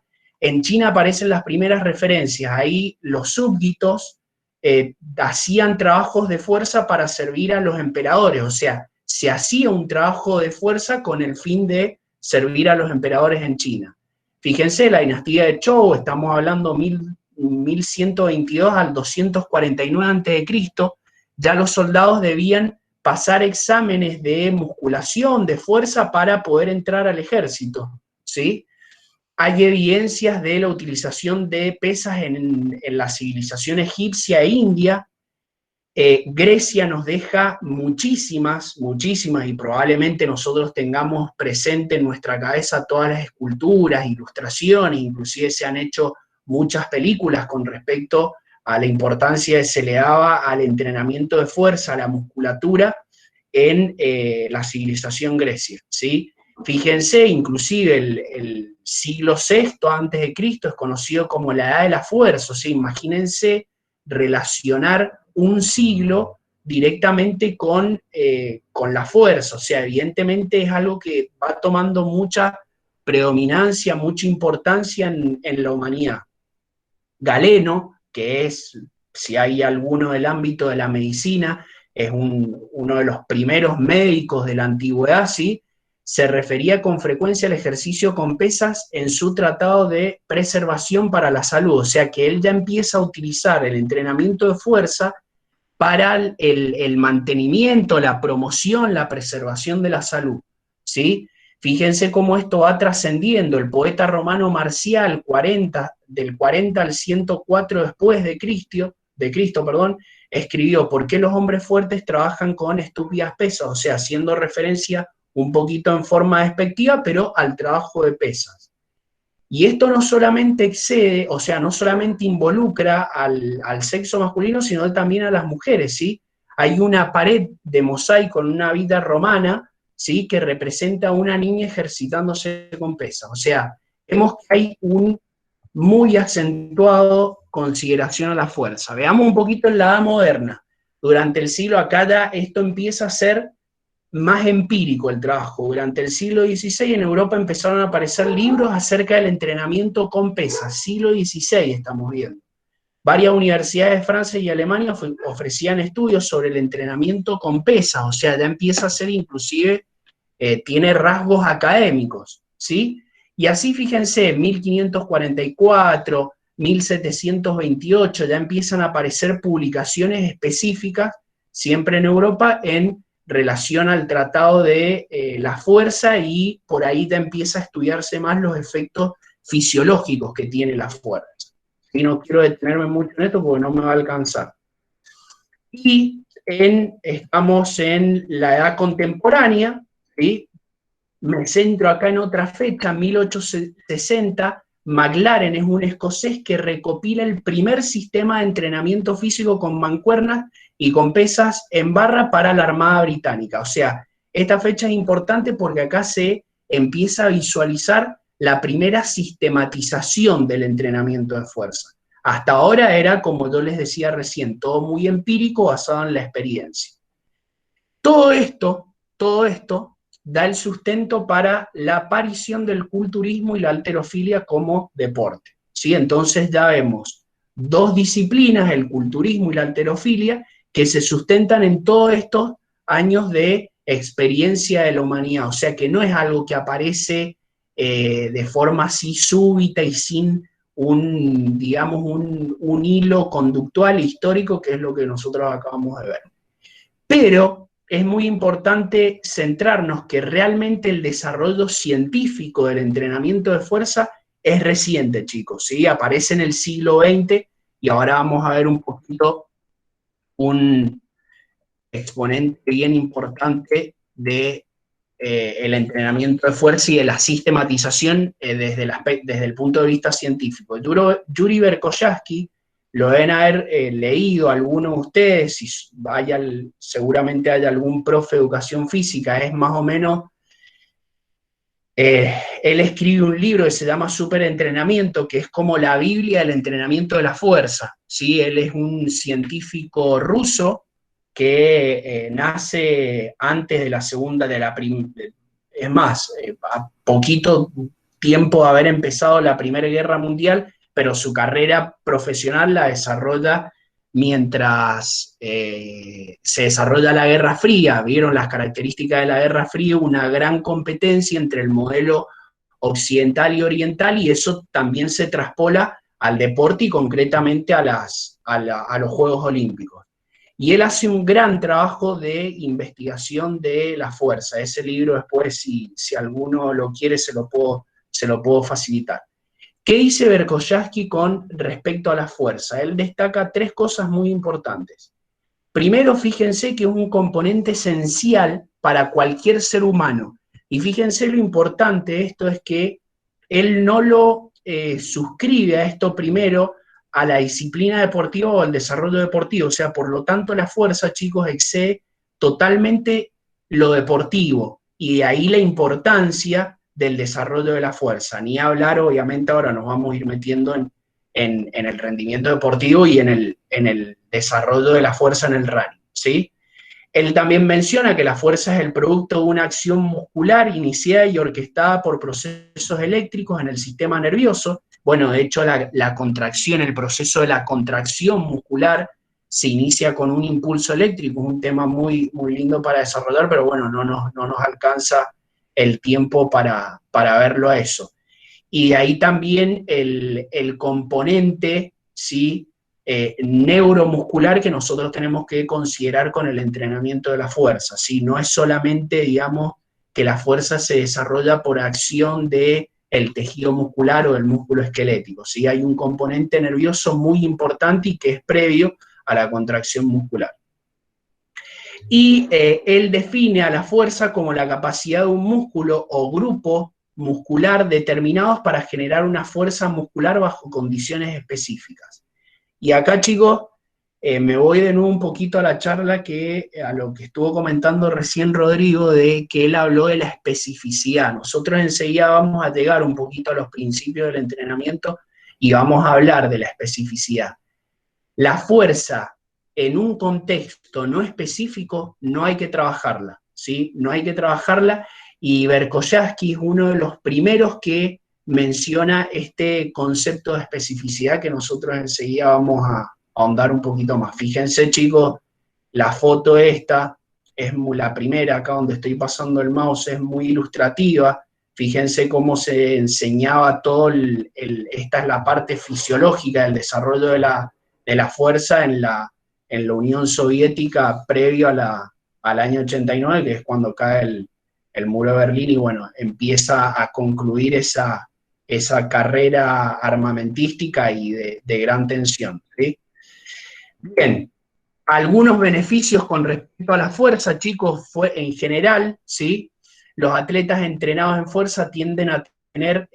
En China aparecen las primeras referencias, ahí los súbditos hacían trabajos de fuerza para servir a los emperadores, o sea, se hacía un trabajo de fuerza con el fin de servir a los emperadores en China. Fíjense, la dinastía de Zhou, estamos hablando 1122 al 249 a.C., ya los soldados debían pasar exámenes de musculación, de fuerza, para poder entrar al ejército, ¿sí? Hay evidencias de la utilización de pesas en la civilización egipcia e india. Grecia nos deja muchísimas, y probablemente nosotros tengamos presente en nuestra cabeza todas las esculturas, ilustraciones, inclusive se han hecho muchas películas con respecto a la importancia que se le daba al entrenamiento de fuerza, a la musculatura en la civilización grecia, ¿sí? Fíjense, inclusive el siglo VI antes de Cristo es conocido como la edad de la fuerza, o sea, imagínense relacionar un siglo directamente con la fuerza, o sea, evidentemente es algo que va tomando mucha predominancia, mucha importancia en la humanidad. Galeno, que es, si hay alguno del ámbito de la medicina, es uno de los primeros médicos de la antigüedad, ¿sí?, se refería con frecuencia al ejercicio con pesas en su tratado de preservación para la salud, o sea que él ya empieza a utilizar el entrenamiento de fuerza para el mantenimiento, la promoción, la preservación de la salud, ¿sí? Fíjense cómo esto va trascendiendo. El poeta romano Marcial, del 40 al 104 después de Cristo, escribió: ¿por qué los hombres fuertes trabajan con estúpidas pesas? O sea, haciendo referencia un poquito en forma despectiva, pero al trabajo de pesas. Y esto no solamente excede, o sea, no solamente involucra al sexo masculino, sino también a las mujeres, ¿sí? Hay una pared de mosaico en una vida romana, ¿sí?, que representa a una niña ejercitándose con pesas. O sea, vemos que hay un muy acentuado consideración a la fuerza. Veamos un poquito en la edad moderna. Durante el siglo, acá ya esto empieza a ser más empírico el trabajo. Durante el siglo XVI en Europa empezaron a aparecer libros acerca del entrenamiento con pesas. Siglo XVI estamos viendo. Varias universidades de Francia y Alemania ofrecían estudios sobre el entrenamiento con pesas, o sea, ya empieza a ser inclusive, tiene rasgos académicos, ¿sí? Y así, fíjense, 1544, 1728, ya empiezan a aparecer publicaciones específicas, siempre en Europa, en relación al tratado de la fuerza, y por ahí ya empieza a estudiarse más los efectos fisiológicos que tiene la fuerza. Y no quiero detenerme mucho en esto porque no me va a alcanzar. Y estamos en la edad contemporánea, ¿sí? Me centro acá en otra fecha, 1860, McLaren es un escocés que recopila el primer sistema de entrenamiento físico con mancuernas y con pesas en barra para la Armada Británica. O sea, esta fecha es importante porque acá se empieza a visualizar la primera sistematización del entrenamiento de fuerza. Hasta ahora era, como yo les decía recién, todo muy empírico, basado en la experiencia. Todo esto da el sustento para la aparición del culturismo y la halterofilia como deporte, ¿sí? Entonces ya vemos dos disciplinas, el culturismo y la halterofilia, que se sustentan en todos estos años de experiencia de la humanidad. O sea que no es algo que aparece de forma así súbita y sin digamos, un hilo conductual histórico, que es lo que nosotros acabamos de ver. Pero es muy importante centrarnos que realmente el desarrollo científico del entrenamiento de fuerza es reciente, chicos, ¿sí? Aparece en el siglo XX y ahora vamos a ver un poquito un exponente bien importante de el entrenamiento de fuerza y de la sistematización desde el punto de vista científico. Yuri Verkhoyanski, lo deben haber leído algunos de ustedes, si seguramente haya algún profe de educación física, es más o menos, él escribe un libro que se llama Superentrenamiento, que es como la Biblia del entrenamiento de la fuerza, ¿sí? Él es un científico ruso que nace antes de la segunda, es más, a poquito tiempo de haber empezado la Primera Guerra Mundial, pero su carrera profesional la desarrolla mientras se desarrolla la Guerra Fría. Vieron las características de la Guerra Fría, una gran competencia entre el modelo occidental y oriental, y eso también se traspola al deporte y concretamente a los Juegos Olímpicos. Y él hace un gran trabajo de investigación de la fuerza. Ese libro después, si alguno lo quiere, se lo puedo facilitar. ¿Qué dice Verkhoyanski con respecto a la fuerza? Él destaca tres cosas muy importantes. Primero, fíjense que es un componente esencial para cualquier ser humano. Y fíjense lo importante de esto es que él no lo suscribe a esto primero a la disciplina deportiva o al desarrollo deportivo. O sea, por lo tanto, la fuerza, chicos, excede totalmente lo deportivo. Y de ahí la importancia del desarrollo de la fuerza. Ni hablar, obviamente, ahora nos vamos a ir metiendo en el rendimiento deportivo y en el desarrollo de la fuerza en el running, ¿sí? Él también menciona que la fuerza es el producto de una acción muscular iniciada y orquestada por procesos eléctricos en el sistema nervioso. Bueno, de hecho, la contracción, el proceso de la contracción muscular se inicia con un impulso eléctrico, un tema muy, muy lindo para desarrollar, pero bueno, no nos alcanza el tiempo para verlo a eso. Y de ahí también el componente, ¿sí?, neuromuscular que nosotros tenemos que considerar con el entrenamiento de la fuerza, ¿sí? No es solamente, digamos, que la fuerza se desarrolla por acción del tejido muscular o del músculo esquelético, ¿sí? Hay un componente nervioso muy importante y que es previo a la contracción muscular. Y él define a la fuerza como la capacidad de un músculo o grupo muscular determinados para generar una fuerza muscular bajo condiciones específicas. Y acá, chicos, me voy de nuevo un poquito a la charla a lo que estuvo comentando recién Rodrigo, de que él habló de la especificidad. Nosotros enseguida vamos a llegar un poquito a los principios del entrenamiento y vamos a hablar de la especificidad. La fuerza en un contexto no específico no hay que trabajarla, ¿sí? No hay que trabajarla, y Verkhoyanski es uno de los primeros que menciona este concepto de especificidad que nosotros enseguida vamos a ahondar un poquito más. Fíjense, chicos, la foto esta es la primera, acá donde estoy pasando el mouse, es muy ilustrativa. Fíjense cómo se enseñaba todo esta es la parte fisiológica del desarrollo de la fuerza en la Unión Soviética previo al año 89, que es cuando cae el muro de Berlín, y bueno, empieza a concluir esa carrera armamentística y de gran tensión, ¿sí? Bien, algunos beneficios con respecto a la fuerza, chicos, en general, ¿sí? Los atletas entrenados en fuerza tienden a tener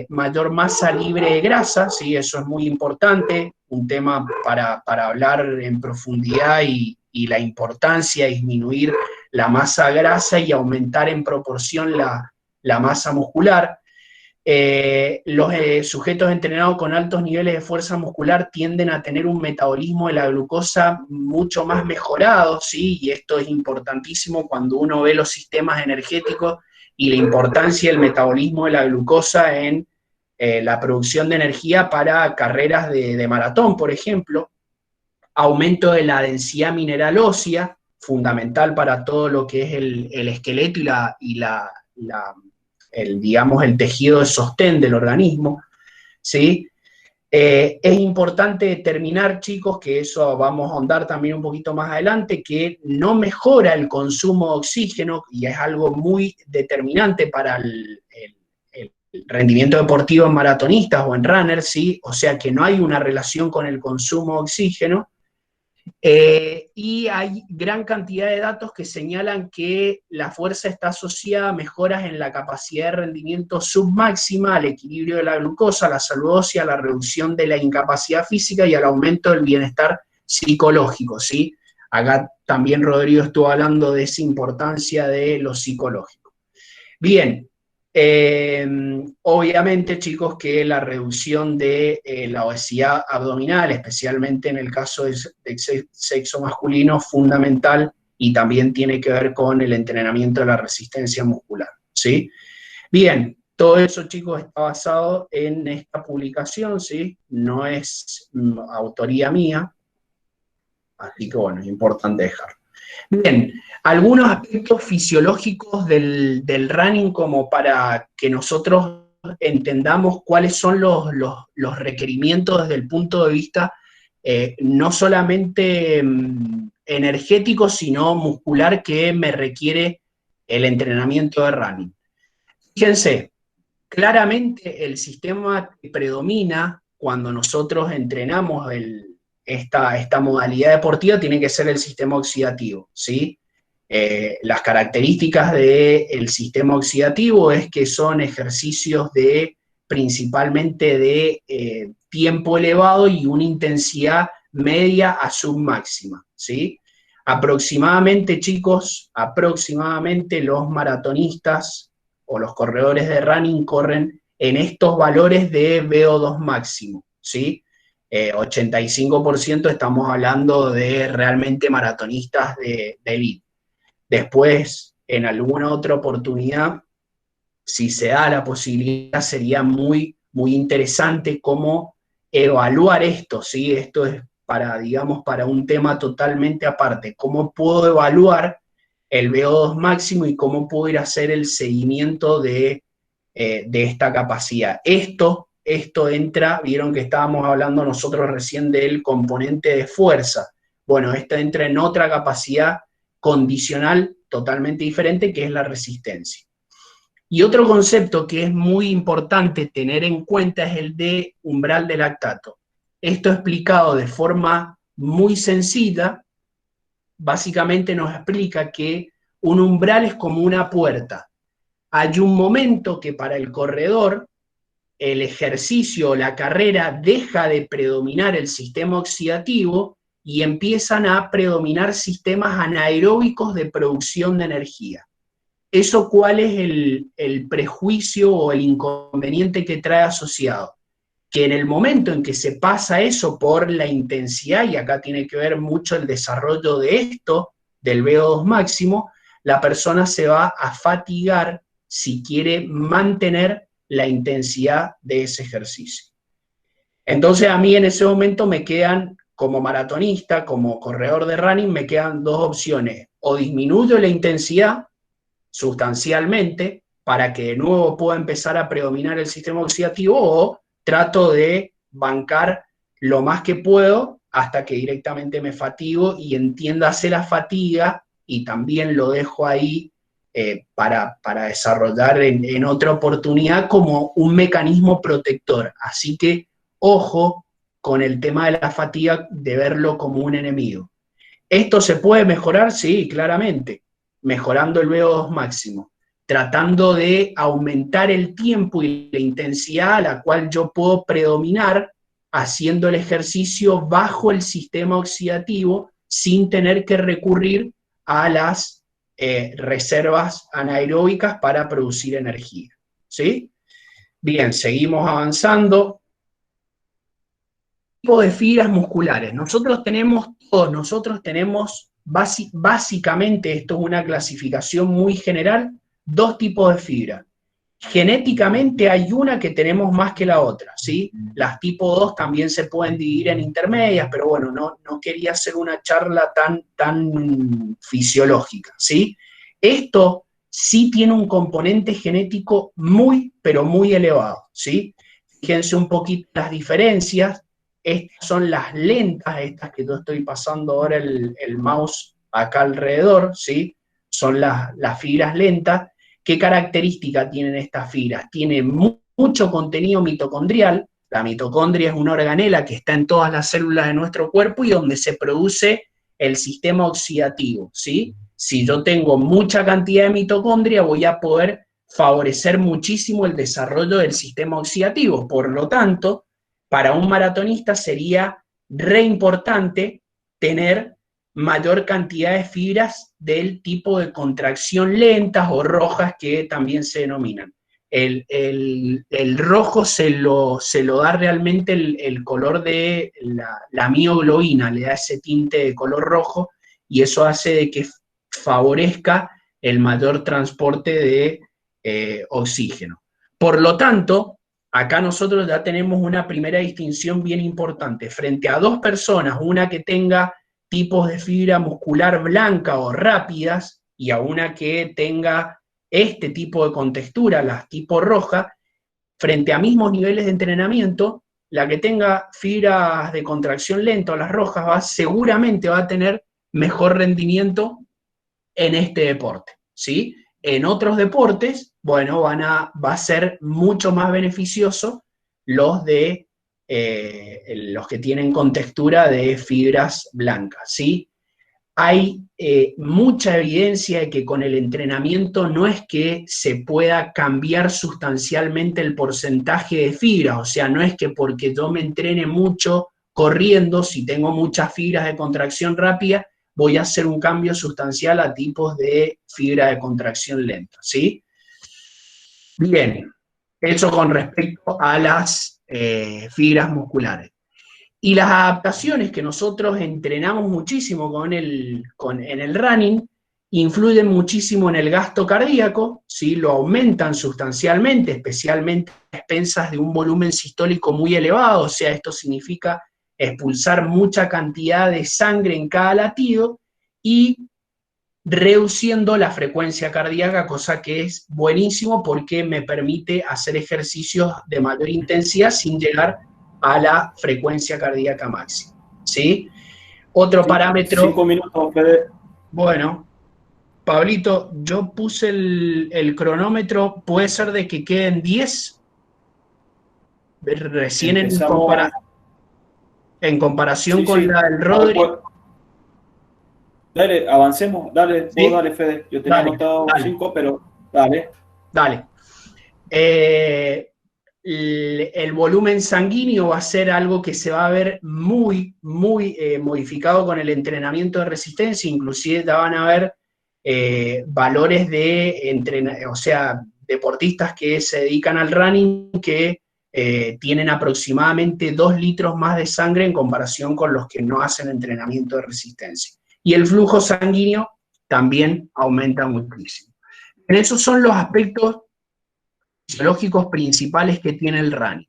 mayor masa libre de grasa, ¿sí? Eso es muy importante, un tema para hablar en profundidad, y la importancia de disminuir la masa grasa y aumentar en proporción la masa muscular. Los sujetos entrenados con altos niveles de fuerza muscular tienden a tener un metabolismo de la glucosa mucho más mejorado, ¿sí? Y esto es importantísimo cuando uno ve los sistemas energéticos y la importancia del metabolismo de la glucosa en la producción de energía para carreras de maratón, por ejemplo. Aumento de la densidad mineral ósea, fundamental para todo lo que es el esqueleto digamos, el tejido de sostén del organismo, ¿sí? Es importante determinar, chicos, que eso vamos a ahondar también un poquito más adelante, que no mejora el consumo de oxígeno, y es algo muy determinante para el rendimiento deportivo en maratonistas o en runners, ¿sí? O sea que no hay una relación con el consumo de oxígeno. Y hay gran cantidad de datos que señalan que la fuerza está asociada a mejoras en la capacidad de rendimiento submáxima, al equilibrio de la glucosa, a la salud ósea, a la reducción de la incapacidad física y al aumento del bienestar psicológico, ¿sí? Acá también Rodrigo estuvo hablando de esa importancia de lo psicológico. Bien, obviamente, chicos, que la reducción de la obesidad abdominal, especialmente en el caso del sexo masculino, es fundamental y también tiene que ver con el entrenamiento de la resistencia muscular, ¿sí? Bien, todo eso, chicos, está basado en esta publicación, ¿sí? No es autoría mía, así que bueno, es importante dejarlo. Bien, algunos aspectos fisiológicos del running como para que nosotros entendamos cuáles son los requerimientos desde el punto de vista no solamente energético, sino muscular que me requiere el entrenamiento de running. Fíjense, claramente el sistema que predomina cuando nosotros entrenamos esta modalidad deportiva tiene que ser el sistema oxidativo, ¿sí? Las características del sistema oxidativo es que son ejercicios principalmente de tiempo elevado y una intensidad media a submáxima, ¿sí? Aproximadamente, chicos, aproximadamente los maratonistas o los corredores de running corren en estos valores de VO2 máximo, ¿sí? 85% estamos hablando de realmente maratonistas de elite. Después, en alguna otra oportunidad, si se da la posibilidad, sería muy, muy interesante cómo evaluar esto, ¿sí? Esto es para, digamos, para un tema totalmente aparte. ¿Cómo puedo evaluar el VO2 máximo y cómo puedo ir a hacer el seguimiento de esta capacidad? Esto entra, vieron que estábamos hablando nosotros recién del componente de fuerza. Bueno, esto entra en otra capacidad condicional totalmente diferente, que es la resistencia. Y otro concepto que es muy importante tener en cuenta es el de umbral de lactato. Esto explicado de forma muy sencilla, básicamente nos explica que un umbral es como una puerta. Hay un momento que para el corredor el ejercicio o la carrera deja de predominar el sistema oxidativo y empiezan a predominar sistemas anaeróbicos de producción de energía. ¿Eso cuál es el prejuicio o el inconveniente que trae asociado? Que en el momento en que se pasa eso por la intensidad, y acá tiene que ver mucho el desarrollo de esto, del VO2 máximo, la persona se va a fatigar si quiere mantener la intensidad de ese ejercicio. Entonces a mí en ese momento me quedan, como maratonista, como corredor de running, me quedan dos opciones. O disminuyo la intensidad sustancialmente para que de nuevo pueda empezar a predominar el sistema oxidativo, o trato de bancar lo más que puedo hasta que directamente me fatigo, y entiéndase la fatiga, y también lo dejo ahí para desarrollar en otra oportunidad como un mecanismo protector. Así que ojo con el tema de la fatiga, de verlo como un enemigo. ¿Esto se puede mejorar? Sí, claramente, mejorando el VO2 máximo, tratando de aumentar el tiempo y la intensidad a la cual yo puedo predominar haciendo el ejercicio bajo el sistema oxidativo sin tener que recurrir a las reservas anaeróbicas para producir energía, ¿sí? Bien, seguimos avanzando. Tipo de fibras musculares. Nosotros tenemos básicamente, esto es una clasificación muy general, dos tipos de fibra. Genéticamente hay una que tenemos más que la otra, ¿sí? Las tipo 2 también se pueden dividir en intermedias, pero bueno, no quería hacer una charla tan fisiológica, ¿sí? Esto sí tiene un componente genético muy, pero muy elevado, ¿sí? Fíjense un poquito las diferencias. Estas son las lentas, estas que yo estoy pasando ahora el mouse acá alrededor, ¿sí? Son las fibras lentas. ¿Qué característica tienen estas fibras? Tienen mucho contenido mitocondrial. La mitocondria es una organela que está en todas las células de nuestro cuerpo y donde se produce el sistema oxidativo, ¿sí? Si yo tengo mucha cantidad de mitocondria, voy a poder favorecer muchísimo el desarrollo del sistema oxidativo. Por lo tanto, para un maratonista sería re importante tener mayor cantidad de fibras del tipo de contracción lentas o rojas que también se denominan. El rojo se lo da realmente el color de la mioglobina, le da ese tinte de color rojo y eso hace de que favorezca el mayor transporte de oxígeno. Por lo tanto, acá nosotros ya tenemos una primera distinción bien importante. Frente a dos personas, una que tenga tipos de fibra muscular blanca o rápidas y a una que tenga este tipo de contextura, las tipo roja, frente a mismos niveles de entrenamiento, la que tenga fibras de contracción lenta o las rojas seguramente va a tener mejor rendimiento en este deporte, ¿sí? En otros deportes, bueno, va a ser mucho más beneficioso los que tienen contextura de fibras blancas, ¿sí? Hay mucha evidencia de que con el entrenamiento no es que se pueda cambiar sustancialmente el porcentaje de fibras, o sea, no es que porque yo me entrene mucho corriendo, si tengo muchas fibras de contracción rápida, voy a hacer un cambio sustancial a tipos de fibra de contracción lenta, ¿sí? Bien, eso con respecto a las fibras musculares. Y las adaptaciones que nosotros entrenamos muchísimo en el running influyen muchísimo en el gasto cardíaco, ¿sí? Lo aumentan sustancialmente, especialmente a expensas de un volumen sistólico muy elevado, o sea, esto significa expulsar mucha cantidad de sangre en cada latido y reduciendo la frecuencia cardíaca, cosa que es buenísimo porque me permite hacer ejercicios de mayor intensidad sin llegar a la frecuencia cardíaca máxima, ¿sí? Otro parámetro... 5 minutos, Fede. Bueno, Pablito, yo puse el cronómetro, puede ser de que queden 10, recién en comparación con la del Rodri. Dale, avancemos, dale, ¿Sí? vos dale, Fede. Yo tenía anotado 5, pero dale. Dale. El volumen sanguíneo va a ser algo que se va a ver muy modificado con el entrenamiento de resistencia, inclusive ya van a ver valores o sea, deportistas que se dedican al running que tienen aproximadamente 2 litros más de sangre en comparación con los que no hacen entrenamiento de resistencia. Y el flujo sanguíneo también aumenta muchísimo. En esos son los aspectos fisiológicos principales que tiene el running.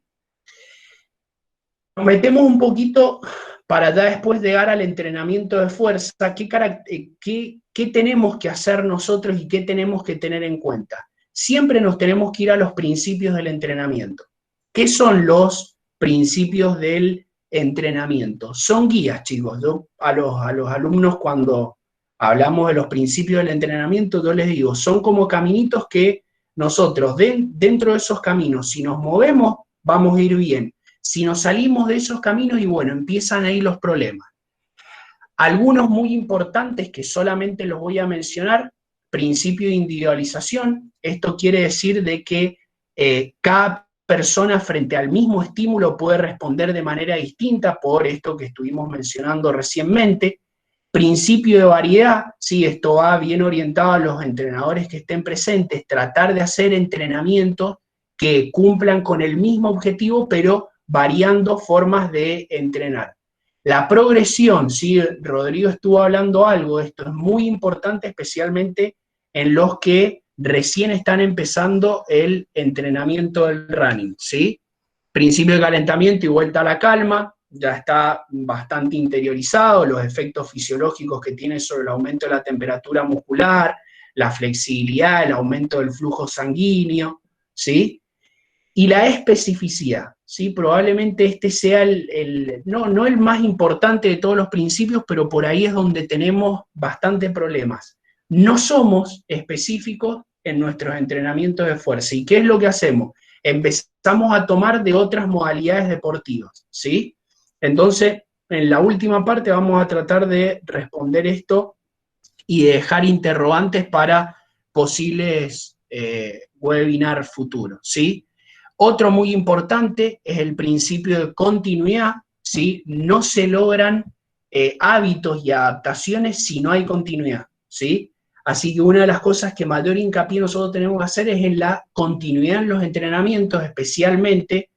Nos metemos un poquito para ya después llegar al entrenamiento de fuerza, ¿qué tenemos que hacer nosotros y qué tenemos que tener en cuenta? Siempre nos tenemos que ir a los principios del entrenamiento. ¿Qué son los principios del entrenamiento? Son guías, chicos. Yo a los alumnos cuando hablamos de los principios del entrenamiento, yo les digo, son como caminitos que nosotros dentro de esos caminos, si nos movemos, vamos a ir bien. Si nos salimos de esos caminos y bueno, empiezan ahí los problemas. Algunos muy importantes que solamente los voy a mencionar, principio de individualización. Esto quiere decir de que cada persona frente al mismo estímulo puede responder de manera distinta por esto que estuvimos mencionando recientemente. Principio de variedad, sí, esto va bien orientado a los entrenadores que estén presentes, tratar de hacer entrenamientos que cumplan con el mismo objetivo, pero variando formas de entrenar. La progresión, ¿sí? Rodrigo estuvo hablando algo, esto es muy importante, especialmente en los que recién están empezando el entrenamiento del running, ¿sí? Principio de calentamiento y vuelta a la calma, ya está bastante interiorizado, los efectos fisiológicos que tiene sobre el aumento de la temperatura muscular, la flexibilidad, el aumento del flujo sanguíneo, ¿sí? Y la especificidad, ¿sí? Probablemente este sea no el más importante de todos los principios, pero por ahí es donde tenemos bastante problemas. No somos específicos en nuestros entrenamientos de fuerza. ¿Y qué es lo que hacemos? Empezamos a tomar de otras modalidades deportivas, ¿sí? Entonces, en la última parte vamos a tratar de responder esto y de dejar interrogantes para posibles webinar futuros, ¿sí? Otro muy importante es el principio de continuidad, ¿sí? No se logran hábitos y adaptaciones si no hay continuidad, ¿sí? Así que una de las cosas que mayor hincapié nosotros tenemos que hacer es en la continuidad en los entrenamientos, especialmente,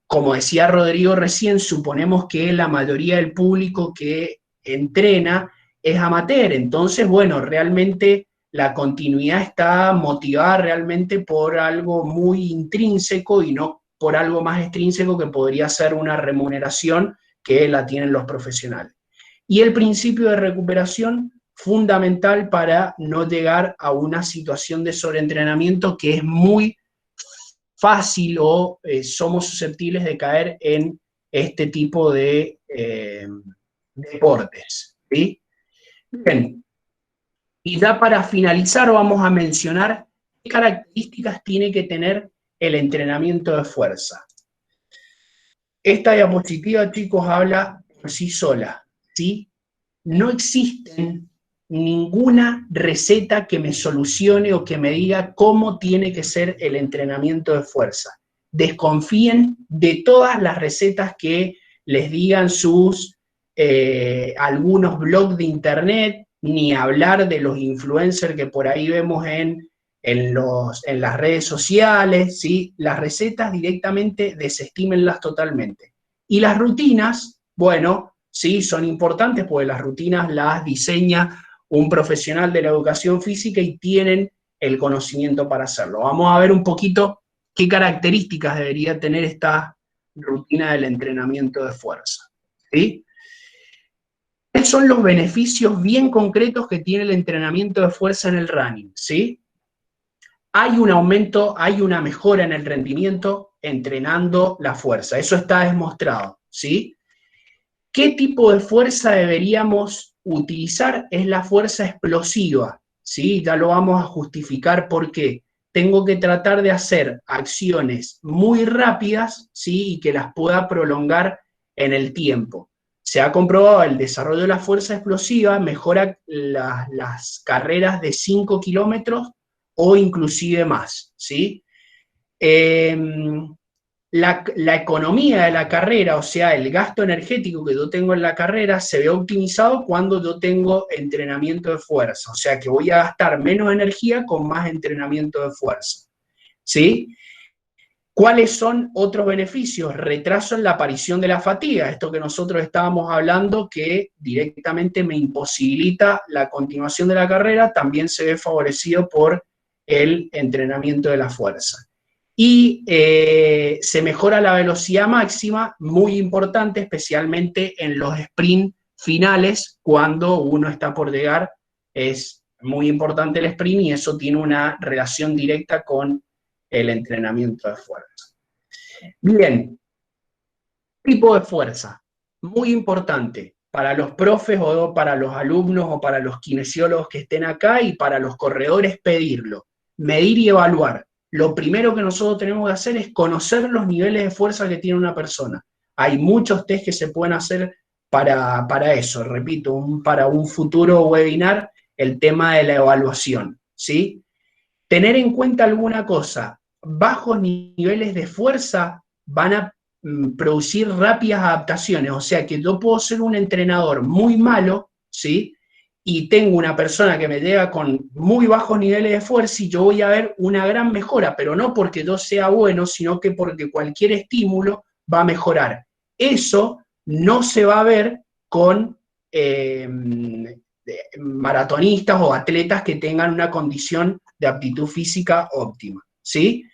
como decía Rodrigo recién, suponemos que la mayoría del público que entrena es amateur, entonces, bueno, realmente la continuidad está motivada realmente por algo muy intrínseco y no por algo más extrínseco que podría ser una remuneración que la tienen los profesionales. Y el principio de recuperación, fundamental para no llegar a una situación de sobreentrenamiento que es muy fácil o somos susceptibles de caer en este tipo de deportes, ¿sí? Bien. Y ya para finalizar vamos a mencionar qué características tiene que tener el entrenamiento de fuerza. Esta diapositiva, chicos, habla por sí sola, ¿sí? No existen ninguna receta que me solucione o que me diga cómo tiene que ser el entrenamiento de fuerza. Desconfíen de todas las recetas que les digan algunos blogs de internet, ni hablar de los influencers que por ahí vemos en las redes sociales, ¿sí? Las recetas directamente desestímenlas totalmente. Y las rutinas, bueno, sí, son importantes porque las rutinas las diseña un profesional de la educación física y tienen el conocimiento para hacerlo. Vamos a ver un poquito qué características debería tener esta rutina del entrenamiento de fuerza, ¿sí? ¿Cuáles son los beneficios bien concretos que tiene el entrenamiento de fuerza en el running? ¿Sí? Hay un aumento, hay una mejora en el rendimiento entrenando la fuerza. Eso está demostrado, ¿sí? ¿Qué tipo de fuerza deberíamos utilizar? Es la fuerza explosiva, ¿sí? Ya lo vamos a justificar por qué. Tengo que tratar de hacer acciones muy rápidas, ¿sí? Y que las pueda prolongar en el tiempo. Se ha comprobado el desarrollo de la fuerza explosiva mejora las carreras de 5 kilómetros o inclusive más, ¿sí? La economía de la carrera, o sea, el gasto energético que yo tengo en la carrera, se ve optimizado cuando yo tengo entrenamiento de fuerza, o sea, que voy a gastar menos energía con más entrenamiento de fuerza, ¿sí? ¿Cuáles son otros beneficios? Retraso en la aparición de la fatiga, esto que nosotros estábamos hablando que directamente me imposibilita la continuación de la carrera, también se ve favorecido por el entrenamiento de la fuerza. Y se mejora la velocidad máxima, muy importante, especialmente en los sprint finales, cuando uno está por llegar, es muy importante el sprint y eso tiene una relación directa con el entrenamiento de fuerza. Bien, tipo de fuerza, muy importante para los profes o para los alumnos o para los kinesiólogos que estén acá y para los corredores pedirlo, medir y evaluar. Lo primero que nosotros tenemos que hacer es conocer los niveles de fuerza que tiene una persona. Hay muchos test que se pueden hacer para eso, repito, para un futuro webinar, el tema de la evaluación, ¿sí? Tener en cuenta alguna cosa, bajos niveles de fuerza van a producir rápidas adaptaciones, o sea que yo puedo ser un entrenador muy malo, ¿sí? y tengo una persona que me llega con muy bajos niveles de fuerza y yo voy a ver una gran mejora, pero no porque yo sea bueno, sino que porque cualquier estímulo va a mejorar. Eso no se va a ver con maratonistas o atletas que tengan una condición de aptitud física óptima, ¿sí?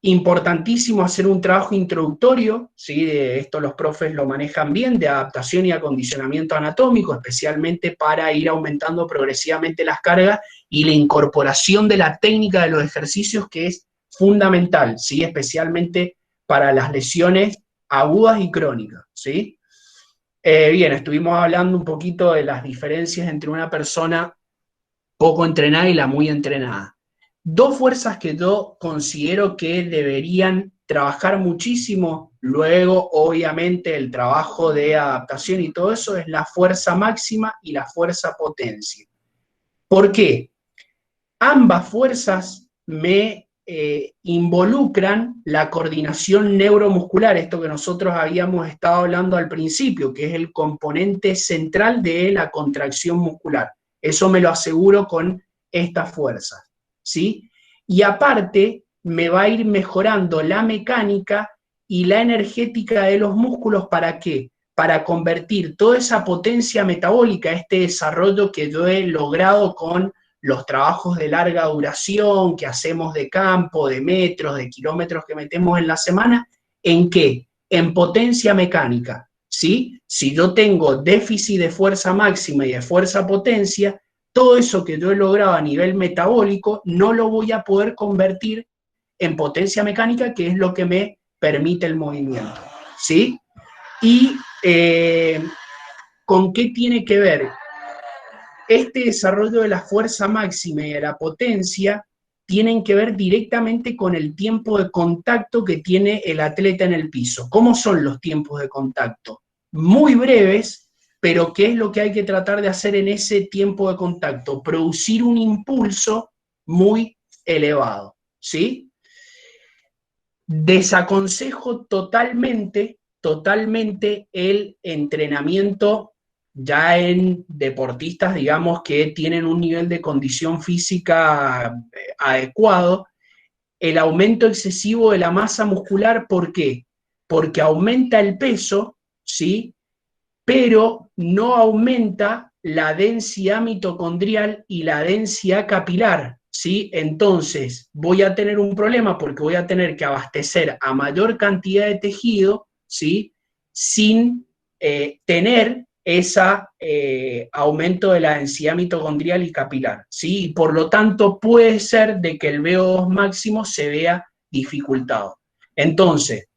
Importantísimo hacer un trabajo introductorio, ¿sí? Esto los profes lo manejan bien, de adaptación y acondicionamiento anatómico, especialmente para ir aumentando progresivamente las cargas y la incorporación de la técnica de los ejercicios, que es fundamental, ¿sí? Especialmente para las lesiones agudas y crónicas, ¿sí? Bien, estuvimos hablando un poquito de las diferencias entre una persona poco entrenada y la muy entrenada. Dos fuerzas que yo considero que deberían trabajar muchísimo, luego obviamente el trabajo de adaptación y todo eso, es la fuerza máxima y la fuerza potencia. ¿Por qué? Ambas fuerzas me involucran la coordinación neuromuscular, esto que nosotros habíamos estado hablando al principio, que es el componente central de la contracción muscular. Eso me lo aseguro con estas fuerzas, ¿sí? Y aparte, me va a ir mejorando la mecánica y la energética de los músculos. ¿Para qué? Para convertir toda esa potencia metabólica, este desarrollo que yo he logrado con los trabajos de larga duración que hacemos de campo, de metros, de kilómetros que metemos en la semana, ¿en qué? En potencia mecánica, ¿sí? Si yo tengo déficit de fuerza máxima y de fuerza potencia, todo eso que yo he logrado a nivel metabólico no lo voy a poder convertir en potencia mecánica, que es lo que me permite el movimiento, ¿sí? Y ¿con qué tiene que ver? Este desarrollo de la fuerza máxima y de la potencia tienen que ver directamente con el tiempo de contacto que tiene el atleta en el piso. ¿Cómo son los tiempos de contacto? Muy breves, pero ¿qué es lo que hay que tratar de hacer en ese tiempo de contacto? Producir un impulso muy elevado, ¿sí? Desaconsejo totalmente el entrenamiento ya en deportistas, digamos, que tienen un nivel de condición física adecuado, el aumento excesivo de la masa muscular. ¿Por qué? Porque aumenta el peso, ¿sí? Pero no aumenta la densidad mitocondrial y la densidad capilar, ¿sí? Entonces voy a tener un problema porque voy a tener que abastecer a mayor cantidad de tejido, ¿sí? Sin tener ese aumento de la densidad mitocondrial y capilar, ¿sí? Y por lo tanto puede ser de que el VO2 máximo se vea dificultado. Entonces,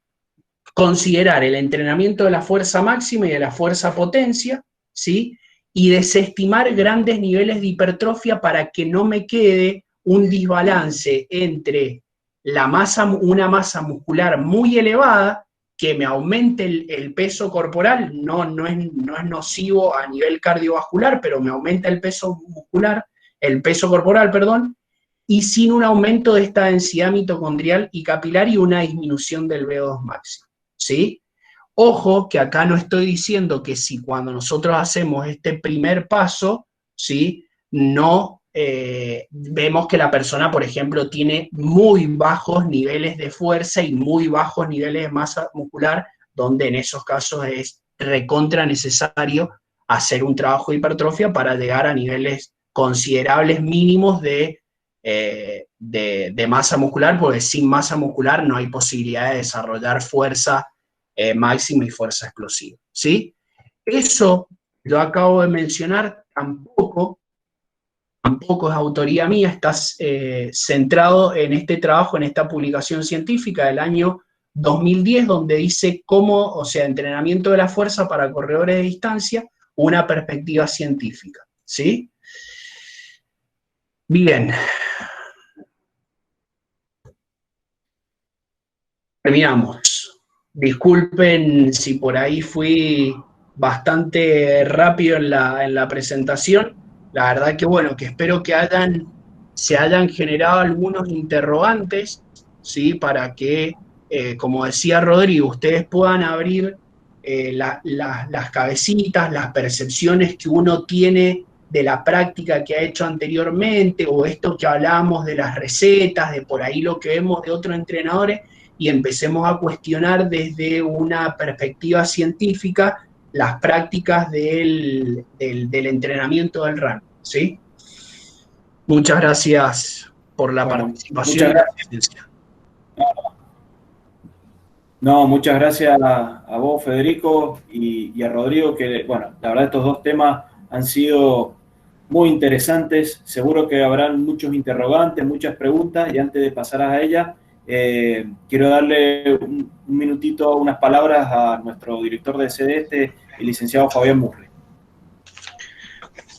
considerar el entrenamiento de la fuerza máxima y de la fuerza potencia, ¿sí? Y desestimar grandes niveles de hipertrofia para que no me quede un desbalance entre una masa muscular muy elevada, que me aumente el peso corporal, no es nocivo a nivel cardiovascular, pero me aumenta el peso corporal, perdón, y sin un aumento de esta densidad mitocondrial y capilar y una disminución del VO2 máximo, ¿sí? Ojo que acá no estoy diciendo que si cuando nosotros hacemos este primer paso, ¿sí? No vemos que la persona, por ejemplo, tiene muy bajos niveles de fuerza y muy bajos niveles de masa muscular, donde en esos casos es recontra necesario hacer un trabajo de hipertrofia para llegar a niveles considerables mínimos de masa muscular, porque sin masa muscular no hay posibilidad de desarrollar fuerza máxima y fuerza explosiva, ¿sí? Eso lo acabo de mencionar, tampoco es autoría mía, está centrado en este trabajo, en esta publicación científica del año 2010, donde dice cómo, o sea, entrenamiento de la fuerza para corredores de distancia, una perspectiva científica, ¿sí? Bien. Terminamos. Disculpen si por ahí fui bastante rápido en la presentación. La verdad que bueno, que espero que se hayan generado algunos interrogantes, ¿sí? Para que, como decía Rodrigo, ustedes puedan abrir las cabecitas, las percepciones que uno tiene de la práctica que ha hecho anteriormente, o esto que hablamos de las recetas, de por ahí lo que vemos de otros entrenadores, y empecemos a cuestionar desde una perspectiva científica las prácticas del entrenamiento del run, ¿sí? Muchas gracias por la participación. Muchas gracias. No, muchas gracias a vos, Federico, y a Rodrigo, que, bueno, la verdad estos dos temas han sido muy interesantes. Seguro que habrán muchos interrogantes, muchas preguntas, y antes de pasar a ellas, quiero darle un minutito, unas palabras a nuestro director de CDT, el licenciado Fabián Murri.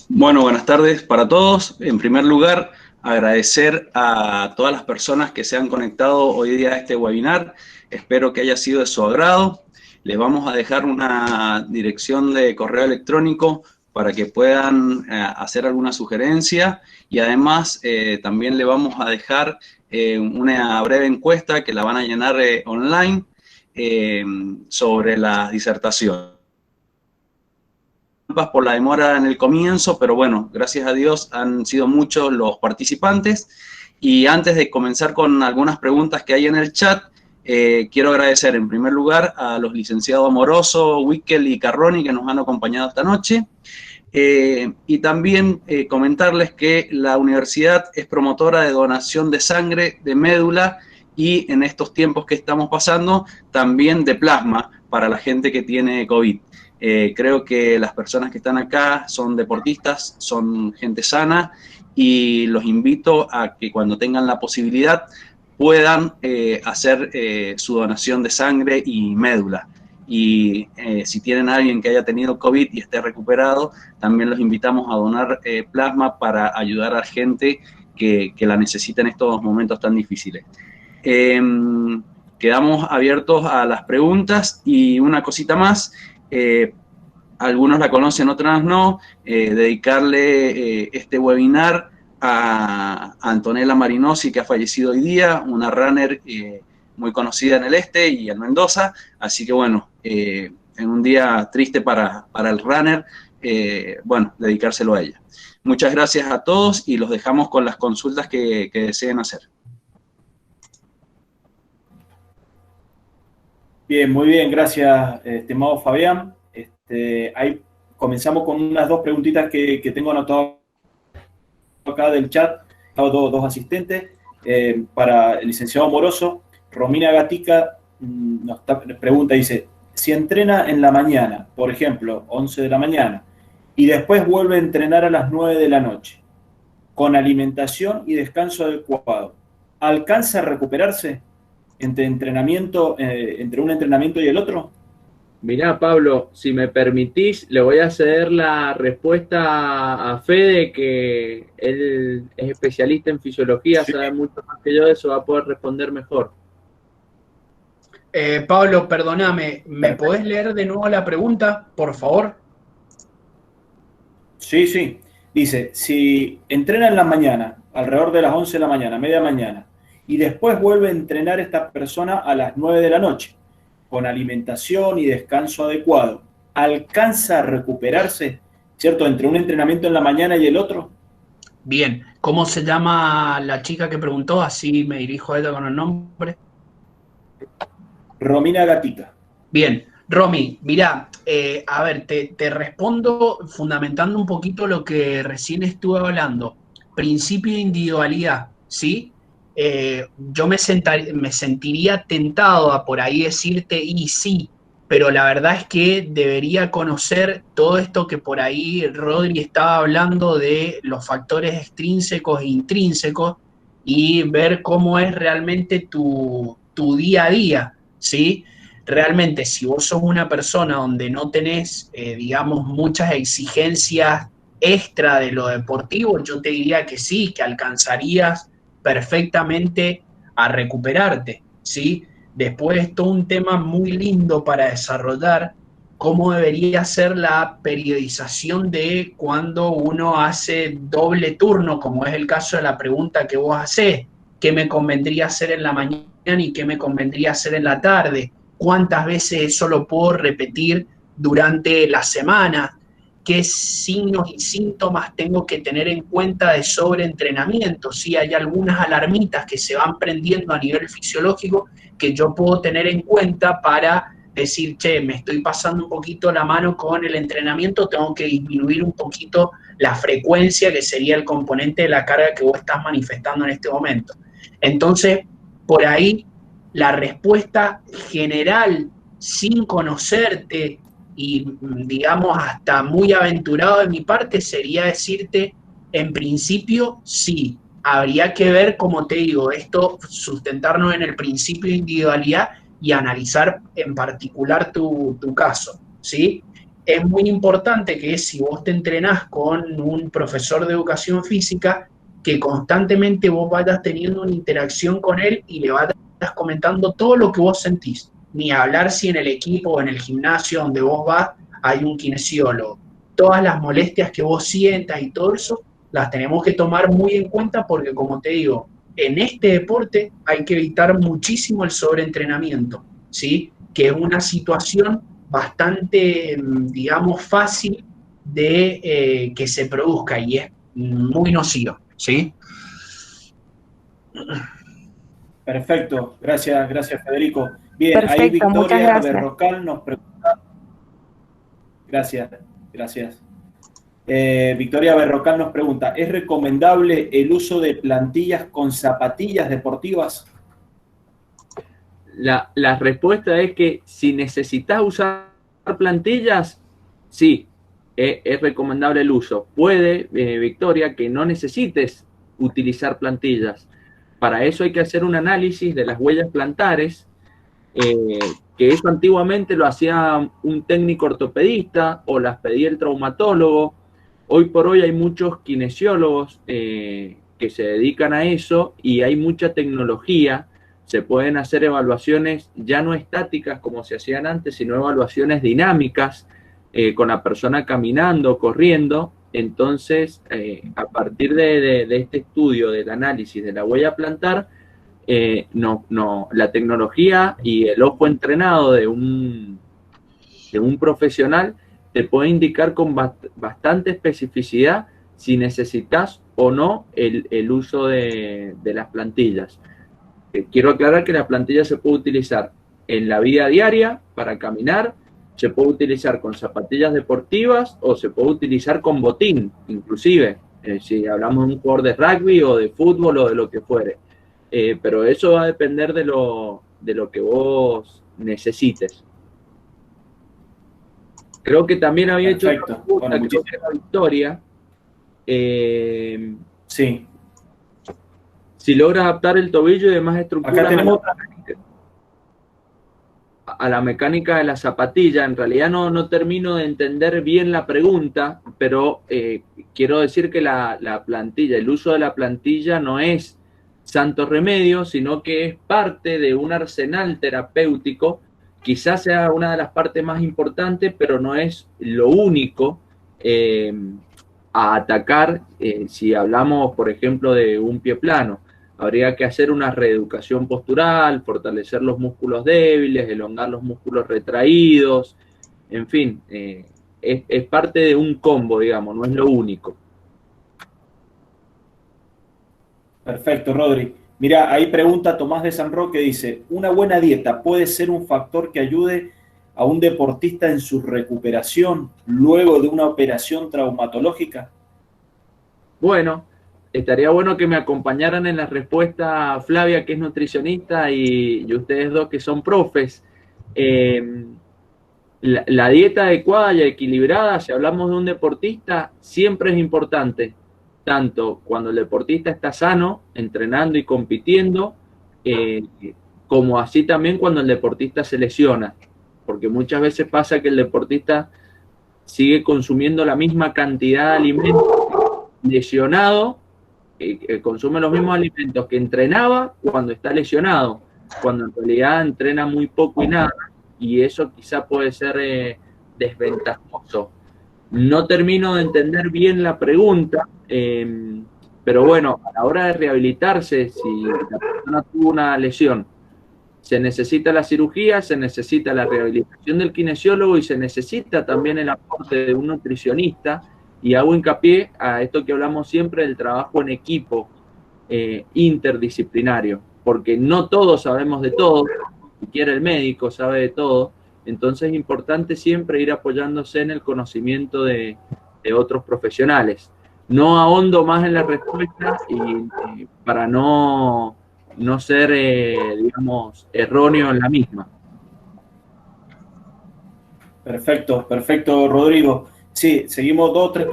Bueno, buenas tardes para todos. En primer lugar, agradecer a todas las personas que se han conectado hoy día a este webinar. Espero que haya sido de su agrado. Les vamos a dejar una dirección de correo electrónico para que puedan hacer alguna sugerencia, y además también le vamos a dejar una breve encuesta que la van a llenar online sobre la disertación. Por la demora en el comienzo, pero bueno, gracias a Dios han sido muchos los participantes. Y antes de comenzar con algunas preguntas que hay en el chat, quiero agradecer en primer lugar a los licenciados Amoroso, Wickel y Carroni que nos han acompañado esta noche. Y también comentarles que la universidad es promotora de donación de sangre, de médula, y en estos tiempos que estamos pasando, también de plasma para la gente que tiene COVID. Creo que las personas que están acá son deportistas, son gente sana, y los invito a que cuando tengan la posibilidad puedan hacer su donación de sangre y médula. Y si tienen a alguien que haya tenido COVID y esté recuperado, también los invitamos a donar plasma para ayudar a gente que la necesita en estos momentos tan difíciles. Quedamos abiertos a las preguntas, y una cosita más. Algunos la conocen, otras no, dedicarle este webinar a Antonella Marinosi, que ha fallecido hoy día, una runner muy conocida en el este y en Mendoza. Así que bueno, en un día triste para el runner, bueno, dedicárselo a ella. Muchas gracias a todos, y los dejamos con las consultas que deseen hacer. Bien, muy bien, gracias, estimado Fabián. Ahí comenzamos con unas dos preguntitas que tengo anotado acá del chat, dos asistentes. Para el licenciado Amoroso, Romina Gatica nos pregunta, dice, si entrena en la mañana, por ejemplo, 11 de la mañana, y después vuelve a entrenar a las 9 de la noche, con alimentación y descanso adecuado, ¿alcanza a recuperarse entre un entrenamiento y el otro? Mirá, Pablo, si me permitís, le voy a ceder la respuesta a Fede, que él es especialista en fisiología, sí, sabe mucho más que yo, eso va a poder responder mejor. Pablo, perdóname, ¿me podés leer de nuevo la pregunta, por favor? Sí, sí. Dice, si entrena en la mañana, alrededor de las 11 de la mañana, media mañana, y después vuelve a entrenar esta persona a las 9 de la noche, con alimentación y descanso adecuado, ¿alcanza a recuperarse, cierto, entre un entrenamiento en la mañana y el otro? Bien, ¿cómo se llama la chica que preguntó? Así me dirijo a ella con el nombre. Romina Gatica. Bien, Romy, mirá, a ver, te respondo fundamentando un poquito lo que recién estuve hablando. Principio de individualidad, ¿sí? Yo me sentiría tentado a por ahí decirte, y sí, pero la verdad es que debería conocer todo esto que por ahí Rodri estaba hablando de los factores extrínsecos e intrínsecos, y ver cómo es realmente tu día a día, ¿sí? Realmente, si vos sos una persona donde no tenés, digamos, muchas exigencias extra de lo deportivo, yo te diría que sí, que alcanzarías perfectamente a recuperarte, ¿sí? Después es todo un tema muy lindo para desarrollar, cómo debería ser la periodización de cuando uno hace doble turno, como es el caso de la pregunta que vos hacés, ¿qué me convendría hacer en la mañana y qué me convendría hacer en la tarde? cuántas veces eso lo puedo repetir durante la semana, qué signos y síntomas tengo que tener en cuenta de sobreentrenamiento, si hay algunas alarmitas que se van prendiendo a nivel fisiológico que yo puedo tener en cuenta para decir, che, me estoy pasando un poquito la mano con el entrenamiento, tengo que disminuir un poquito la frecuencia, que sería el componente de la carga que vos estás manifestando en este momento. Entonces, por ahí, la respuesta general, sin conocerte y, digamos, hasta muy aventurado de mi parte, sería decirte, en principio, sí. Habría que ver, como te digo, esto, sustentarnos en el principio de individualidad y analizar en particular tu caso, ¿sí? Es muy importante que si vos te entrenás con un profesor de educación física, que constantemente vos vayas teniendo una interacción con él y le vayas comentando todo lo que vos sentís. Ni hablar si en el equipo o en el gimnasio donde vos vas hay un kinesiólogo. Todas las molestias que vos sientas y todo eso, las tenemos que tomar muy en cuenta porque, como te digo, en este deporte hay que evitar muchísimo el sobreentrenamiento, ¿sí? Que es una situación bastante, digamos, fácil de que se produzca y es muy nocivo, ¿sí? Perfecto, gracias Federico. Bien, Perfecto, ahí Victoria muchas Berrocal nos pregunta. Gracias. Victoria Berrocal nos pregunta, ¿es recomendable el uso de plantillas con zapatillas deportivas? La respuesta es que si necesitas usar plantillas, sí, es recomendable el uso. Puede, Victoria, que no necesites utilizar plantillas. Para eso hay que hacer un análisis de las huellas plantares, que eso antiguamente lo hacía un técnico ortopedista o las pedía el traumatólogo. Hoy por hoy hay muchos kinesiólogos que se dedican a eso y hay mucha tecnología. Se pueden hacer evaluaciones ya no estáticas como se hacían antes, sino evaluaciones dinámicas con la persona caminando, corriendo. Entonces, a partir de este estudio, del análisis de la huella plantar, la tecnología y el ojo entrenado de un profesional te puede indicar con bastante especificidad si necesitas o no el uso de las plantillas. Quiero aclarar que la plantilla se puede utilizar en la vida diaria para caminar, se puede utilizar con zapatillas deportivas o se puede utilizar con botín, inclusive, si hablamos de un jugador de rugby o de fútbol o de lo que fuere. Pero eso va a depender de lo que vos necesites. Creo que también había hecho otra pregunta, bueno, creo que era Victoria. Sí. Si logra adaptar el tobillo y demás estructuras a la mecánica de la zapatilla. En realidad no termino de entender bien la pregunta, pero quiero decir que la plantilla, el uso de la plantilla no es santo remedio, sino que es parte de un arsenal terapéutico. Quizás sea una de las partes más importantes, pero no es lo único a atacar si hablamos, por ejemplo, de un pie plano. Habría que hacer una reeducación postural, fortalecer los músculos débiles, elongar los músculos retraídos, en fin, es parte de un combo, digamos, no es lo único. Perfecto, Rodri. Mira, ahí pregunta Tomás de San Roque, dice, ¿una buena dieta puede ser un factor que ayude a un deportista en su recuperación luego de una operación traumatológica? Bueno, estaría bueno que me acompañaran en la respuesta Flavia, que es nutricionista, y ustedes dos que son profes. La dieta adecuada y equilibrada, si hablamos de un deportista, siempre es importante, tanto cuando el deportista está sano, entrenando y compitiendo, como así también cuando el deportista se lesiona, porque muchas veces pasa que el deportista sigue consumiendo la misma cantidad de alimentos lesionado, consume los mismos alimentos que entrenaba cuando está lesionado, cuando en realidad entrena muy poco y nada, y eso quizá puede ser desventajoso. No termino de entender bien la pregunta, pero bueno, a la hora de rehabilitarse, si la persona tuvo una lesión Se necesita la cirugía, se necesita la rehabilitación del kinesiólogo y se necesita también el aporte de un nutricionista, y hago hincapié a esto que hablamos siempre del trabajo en equipo interdisciplinario, porque no todos sabemos de todo, ni siquiera el médico sabe de todo, entonces es importante siempre ir apoyándose en el conocimiento de otros profesionales. No ahondo más en la respuesta y para no ser, digamos, erróneo en la misma. Perfecto, perfecto, Rodrigo. Sí, seguimos 2 o 3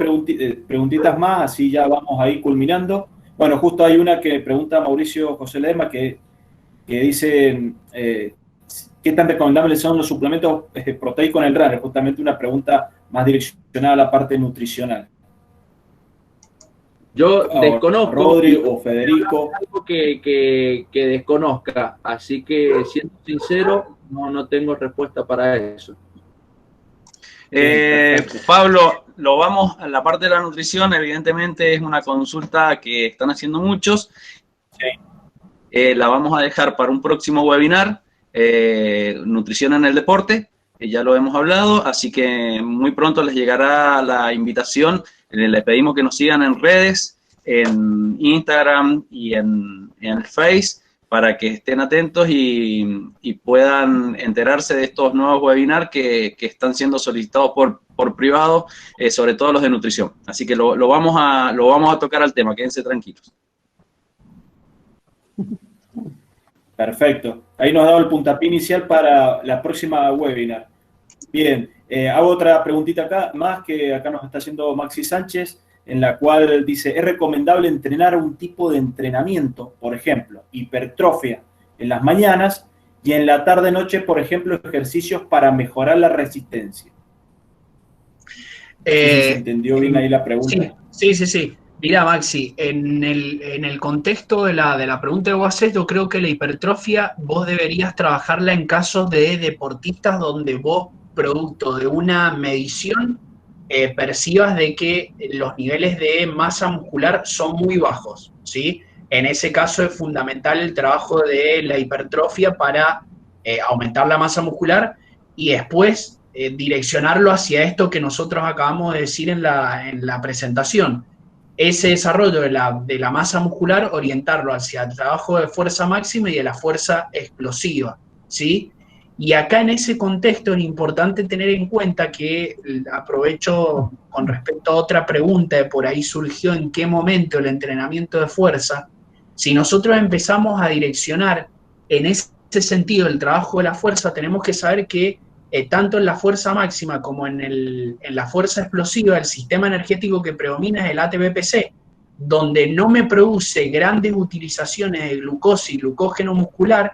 preguntitas más, así ya vamos a ir culminando. Bueno, justo hay una que pregunta Mauricio José Ledesma que dice ¿qué tan recomendables son los suplementos proteicos en el runner? Justamente una pregunta más direccionada a la parte nutricional. Yo desconozco. Rodri o Federico. Algo que desconozca, así que siendo sincero, no tengo respuesta para eso. Pablo, lo vamos a la parte de la nutrición, evidentemente es una consulta que están haciendo muchos. Sí. La vamos a dejar para un próximo webinar, nutrición en el deporte, ya lo hemos hablado, así que muy pronto les llegará la invitación. Les pedimos que nos sigan en redes, en Instagram y en Face, para que estén atentos y puedan enterarse de estos nuevos webinars que están siendo solicitados por privado, sobre todo los de nutrición. Así que lo vamos a tocar al tema, quédense tranquilos. Perfecto. Ahí nos ha dado el puntapié inicial para la próxima webinar. Bien, hago otra preguntita acá, más que acá nos está haciendo Maxi Sánchez, en la cual dice, ¿es recomendable entrenar un tipo de entrenamiento, por ejemplo, hipertrofia en las mañanas y en la tarde-noche, por ejemplo, ejercicios para mejorar la resistencia? ¿Se entendió bien ahí la pregunta? Sí. Mira, Maxi, en el contexto de la pregunta que vos haces, yo creo que la hipertrofia vos deberías trabajarla en casos de deportistas donde vos, producto de una medición, percibas de que los niveles de masa muscular son muy bajos, ¿sí? En ese caso es fundamental el trabajo de la hipertrofia para aumentar la masa muscular y después direccionarlo hacia esto que nosotros acabamos de decir en la presentación. Ese desarrollo de la masa muscular, orientarlo hacia el trabajo de fuerza máxima y de la fuerza explosiva, ¿sí? Y acá en ese contexto es importante tener en cuenta que, aprovecho con respecto a otra pregunta que por ahí surgió, en qué momento el entrenamiento de fuerza, si nosotros empezamos a direccionar en ese sentido el trabajo de la fuerza, tenemos que saber que tanto en la fuerza máxima como en la fuerza explosiva, el sistema energético que predomina es el ATP-PC, donde no me produce grandes utilizaciones de glucosa y glucógeno muscular,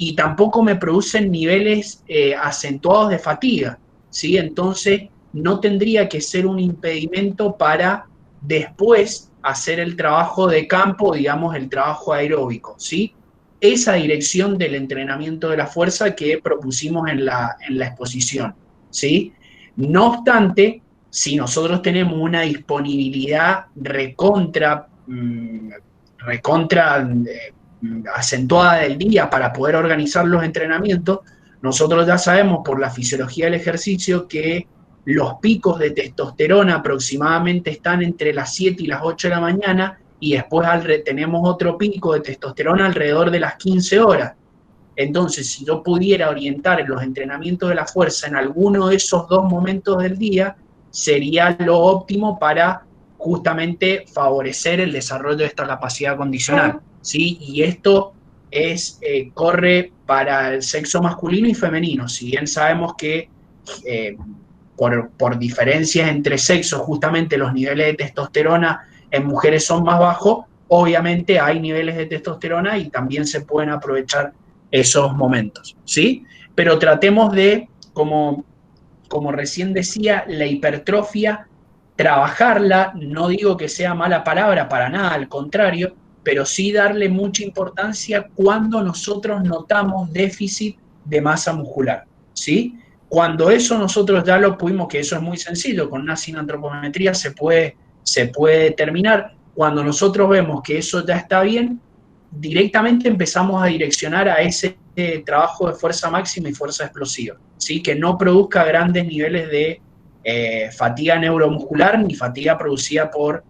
y tampoco me producen niveles acentuados de fatiga, ¿sí? Entonces, no tendría que ser un impedimento para después hacer el trabajo de campo, digamos, el trabajo aeróbico, ¿sí? Esa dirección del entrenamiento de la fuerza que propusimos en la exposición, ¿sí? No obstante, si nosotros tenemos una disponibilidad recontra acentuada del día para poder organizar los entrenamientos, nosotros ya sabemos por la fisiología del ejercicio que los picos de testosterona aproximadamente están entre las 7 y las 8 de la mañana y después tenemos otro pico de testosterona alrededor de las 15 horas. Entonces, si yo pudiera orientar los entrenamientos de la fuerza en alguno de esos dos momentos del día, sería lo óptimo para justamente favorecer el desarrollo de esta capacidad condicional, ¿sí? Y esto corre para el sexo masculino y femenino. Si bien sabemos que por diferencias entre sexos, justamente los niveles de testosterona en mujeres son más bajos, obviamente hay niveles de testosterona y también se pueden aprovechar esos momentos, ¿sí? Pero tratemos de, como recién decía, la hipertrofia, trabajarla, no digo que sea mala palabra para nada, al contrario, pero sí darle mucha importancia cuando nosotros notamos déficit de masa muscular, ¿sí? Cuando eso nosotros ya lo pudimos, que eso es muy sencillo, con una sinantropometría se puede determinar. Cuando nosotros vemos que eso ya está bien, directamente empezamos a direccionar a ese trabajo de fuerza máxima y fuerza explosiva, ¿sí? Que no produzca grandes niveles de fatiga neuromuscular ni fatiga producida por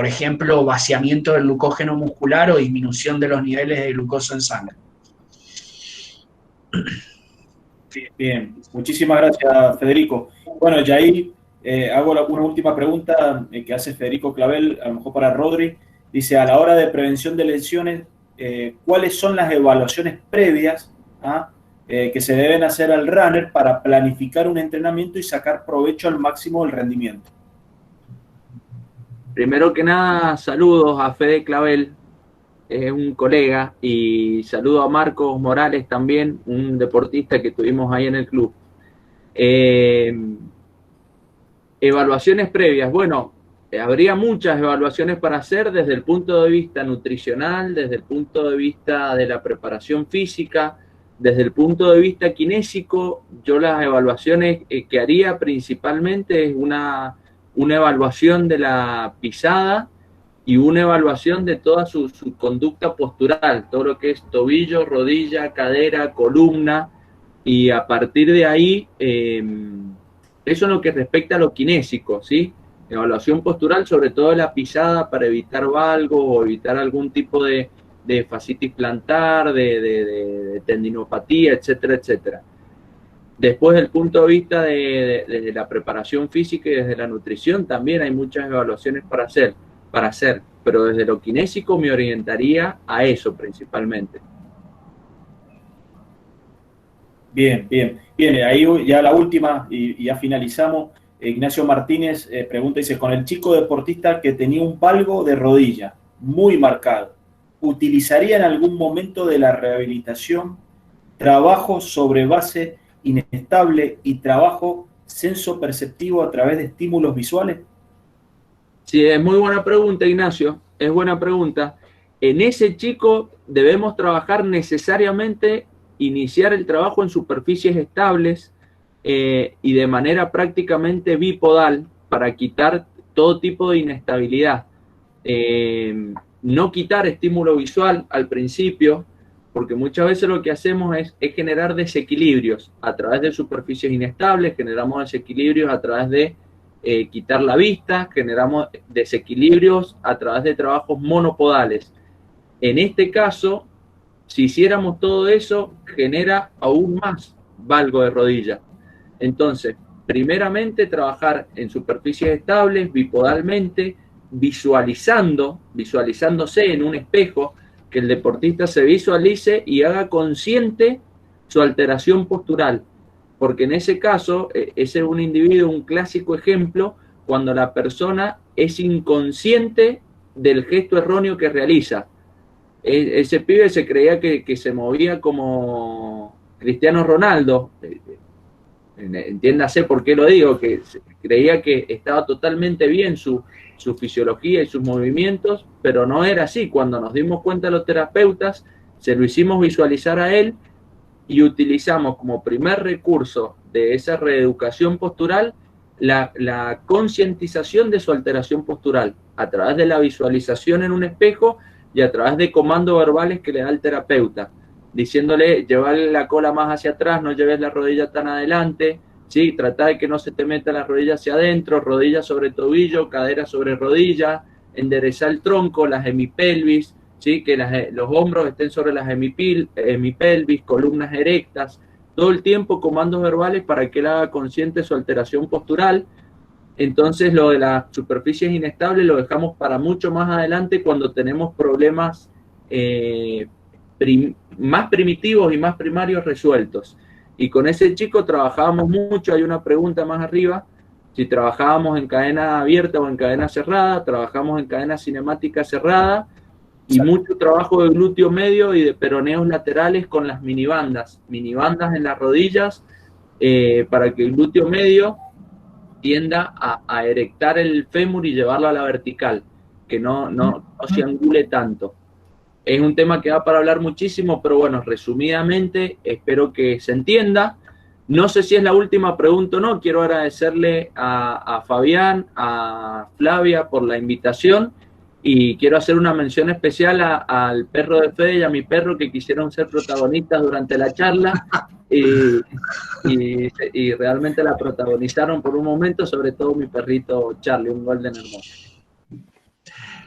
ejemplo, vaciamiento del glucógeno muscular o disminución de los niveles de glucosa en sangre. Bien, muchísimas gracias, Federico. Bueno, y ahí hago una última pregunta que hace Federico Clavel, a lo mejor para Rodri. Dice, a la hora de prevención de lesiones, ¿cuáles son las evaluaciones previas que se deben hacer al runner para planificar un entrenamiento y sacar provecho al máximo del rendimiento? Primero que nada, saludos a Fede Clavel, es un colega, y saludo a Marcos Morales también, un deportista que tuvimos ahí en el club. Evaluaciones previas, bueno, habría muchas evaluaciones para hacer desde el punto de vista nutricional, desde el punto de vista de la preparación física, desde el punto de vista kinésico. Yo las evaluaciones que haría principalmente es una evaluación de la pisada y una evaluación de toda su conducta postural, todo lo que es tobillo, rodilla, cadera, columna, y a partir de ahí, eso en lo que respecta a lo kinésico, ¿sí? Evaluación postural, sobre todo de la pisada, para evitar valgo o evitar algún tipo de fascitis plantar, de tendinopatía, etcétera, etcétera. Después, del punto de vista de la preparación física y desde la nutrición, también hay muchas evaluaciones para hacer, pero desde lo kinésico me orientaría a eso principalmente. Bien, bien. Bien, ahí ya la última y ya finalizamos. Ignacio Martínez pregunta, dice, con el chico deportista que tenía un valgo de rodilla muy marcado, ¿utilizaría en algún momento de la rehabilitación trabajo sobre base inestable y trabajo sensoperceptivo a través de estímulos visuales? Sí, es muy buena pregunta, Ignacio, es buena pregunta. En ese chico debemos trabajar necesariamente, iniciar el trabajo en superficies estables y de manera prácticamente bipodal para quitar todo tipo de inestabilidad. No quitar estímulo visual al principio, porque muchas veces lo que hacemos es generar desequilibrios a través de superficies inestables, generamos desequilibrios a través de quitar la vista, generamos desequilibrios a través de trabajos monopodales. En este caso, si hiciéramos todo eso, genera aún más valgo de rodilla. Entonces, primeramente trabajar en superficies estables, bipodalmente, visualizándose en un espejo, que el deportista se visualice y haga consciente su alteración postural. Porque en ese caso, ese es un individuo, un clásico ejemplo, cuando la persona es inconsciente del gesto erróneo que realiza. Ese pibe se creía que se movía como Cristiano Ronaldo, entiéndase por qué lo digo, que creía que estaba totalmente bien su fisiología y sus movimientos, pero no era así. Cuando nos dimos cuenta los terapeutas, se lo hicimos visualizar a él y utilizamos como primer recurso de esa reeducación postural la concientización de su alteración postural a través de la visualización en un espejo y a través de comandos verbales que le da el terapeuta, diciéndole, llevarle la cola más hacia atrás, no lleves la rodilla tan adelante, ¿sí? Trata de que no se te meta la rodilla hacia adentro, rodilla sobre tobillo, cadera sobre rodilla, enderezar el tronco, las hemipelvis, ¿sí? Que los hombros estén sobre las hemipelvis, columnas erectas, todo el tiempo comandos verbales para que él haga consciente su alteración postural. Entonces lo de las superficies inestables lo dejamos para mucho más adelante cuando tenemos problemas más primitivos y más primarios resueltos. Y con ese chico trabajábamos mucho. Hay una pregunta más arriba, si trabajábamos en cadena abierta o en cadena cerrada. Trabajamos en cadena cinemática cerrada y mucho trabajo de glúteo medio y de peroneos laterales con las minibandas en las rodillas para que el glúteo medio tienda a erectar el fémur y llevarlo a la vertical, que no se angule tanto. Es un tema que da para hablar muchísimo, pero bueno, resumidamente, espero que se entienda. No sé si es la última pregunta o no. Quiero agradecerle a Fabián, a Flavia por la invitación Y quiero hacer una mención especial al perro de Fede y a mi perro que quisieron ser protagonistas durante la charla y realmente la protagonizaron por un momento, sobre todo mi perrito Charlie, un golden hermoso.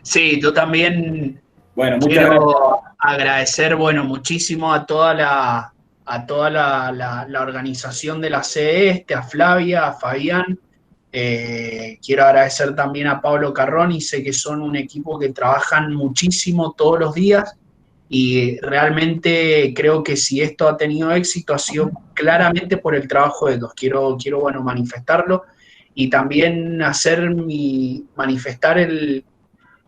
Sí, yo también Bueno, muchas quiero gracias. agradecer, bueno, muchísimo a toda la organización de la sede a Flavia, a Fabián. Quiero agradecer también a Pablo Carroni, sé que son un equipo que trabajan muchísimo todos los días y realmente creo que si esto ha tenido éxito ha sido claramente por el trabajo de ellos. Quiero bueno, manifestarlo y también manifestar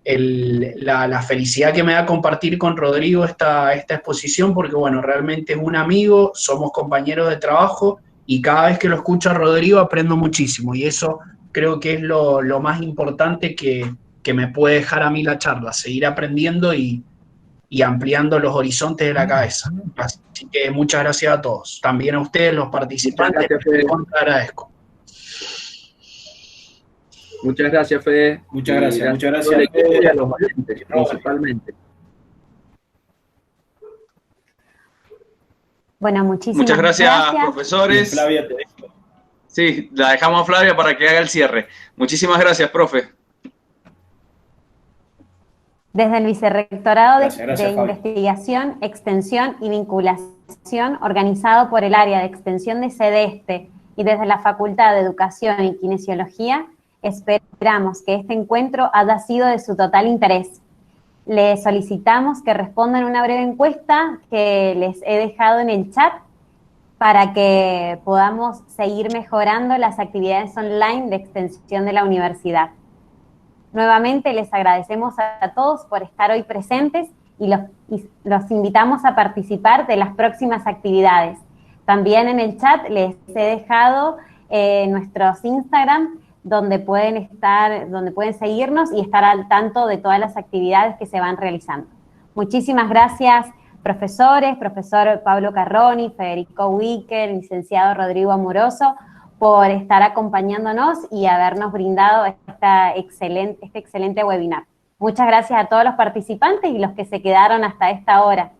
la felicidad que me da compartir con Rodrigo esta exposición, porque bueno, realmente es un amigo, somos compañeros de trabajo y cada vez que lo escucho a Rodrigo aprendo muchísimo y eso creo que es lo más importante que me puede dejar a mí la charla, seguir aprendiendo y ampliando los horizontes de la cabeza. Así que muchas gracias a todos, también a ustedes los Muchas participantes, gracias, Fede. les agradezco. Muchas gracias, Fede. Muchas gracias, A muchas todo el gracias, equipo y a Fede. los oyentes, principalmente. Bueno, muchísimas Muchas gracias, gracias. Bien, profesores. Flavia, te dejo. Sí, la dejamos a Flavia para que haga el cierre. Muchísimas gracias, profe. Desde el Vicerrectorado Gracias, de Fabi. Investigación, Extensión y Vinculación, organizado por el área de extensión de CEDESTE y desde la Facultad de Educación y Kinesiología, esperamos que este encuentro haya sido de su total interés. Les solicitamos que respondan una breve encuesta que les he dejado en el chat para que podamos seguir mejorando las actividades online de extensión de la universidad. Nuevamente les agradecemos a todos por estar hoy presentes y los invitamos a participar de las próximas actividades. También en el chat les he dejado nuestros Instagram donde pueden seguirnos y estar al tanto de todas las actividades que se van realizando. Muchísimas gracias, profesores, profesor Pablo Carroni, Federico Wicker, licenciado Rodrigo Amoroso, por estar acompañándonos y habernos brindado este excelente webinar. Muchas gracias a todos los participantes y los que se quedaron hasta esta hora.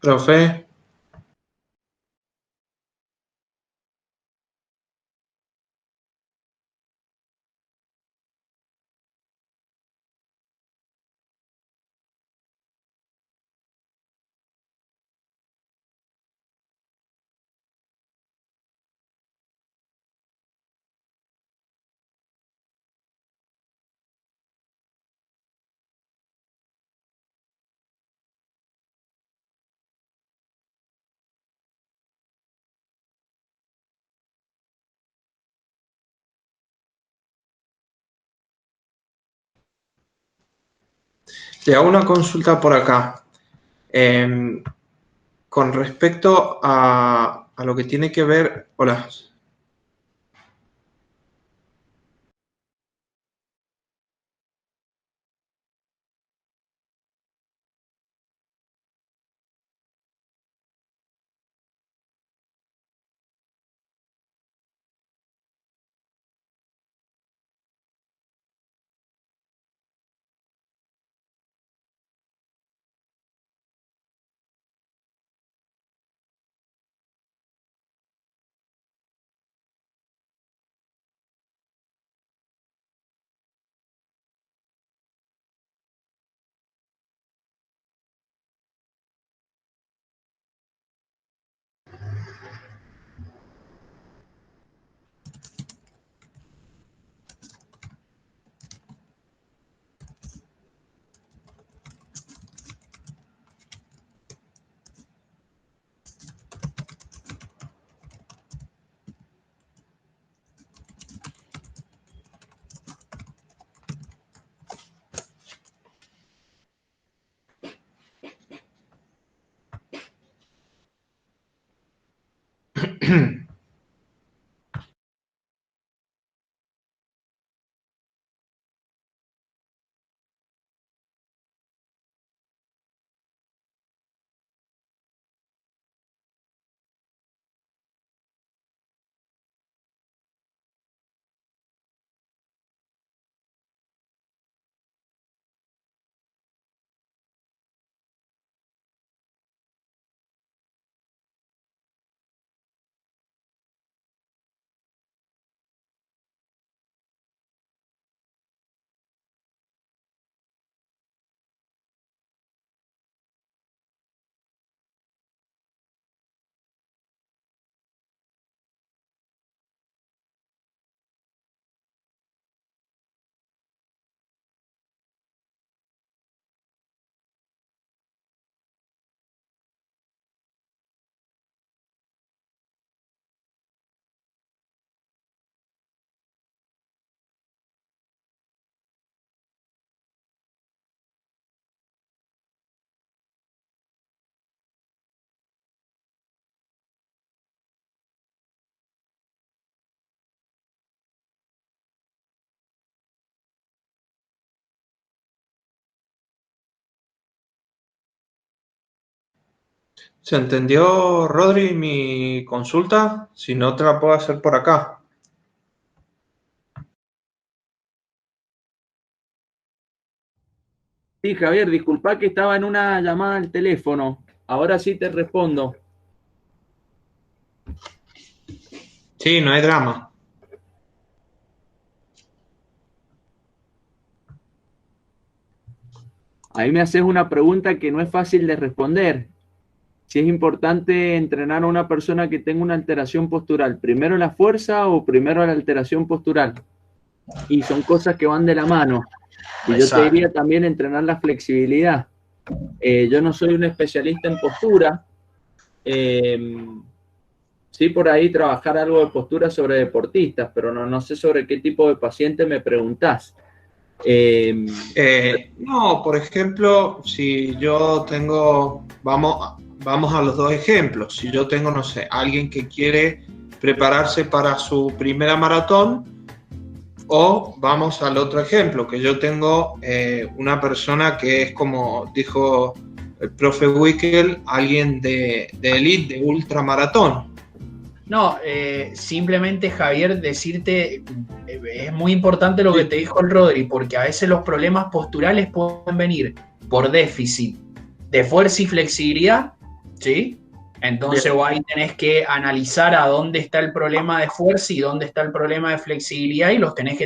Profe. Le hago una consulta por acá. Con respecto a lo que tiene que ver... Hola. ¿Se entendió, Rodri, mi consulta? Si no, te la puedo hacer por acá. Sí, Javier, disculpa que estaba en una llamada al teléfono. Ahora sí te respondo. Sí, no hay drama. Ahí me haces una pregunta que no es fácil de responder. Si es importante entrenar a una persona que tenga una alteración postural, ¿primero la fuerza o primero la alteración postural? Y son cosas que van de la mano. Y yo te diría también entrenar la flexibilidad. Yo no soy un especialista en postura. Sí, por ahí trabajar algo de postura sobre deportistas, pero no sé sobre qué tipo de paciente me preguntás. No, por ejemplo, si yo tengo, vamos a los dos ejemplos. Si yo tengo, no sé, alguien que quiere prepararse para su primera maratón, o vamos al otro ejemplo, que yo tengo una persona que es, como dijo el profe Wickel, alguien de elite, de ultramaratón. No, simplemente, Javier, decirte, es muy importante lo que te dijo el Rodri, porque a veces los problemas posturales pueden venir por déficit de fuerza y flexibilidad ¿sí? Entonces vos ahí tenés que analizar a dónde está el problema de fuerza y dónde está el problema de flexibilidad y los tenés que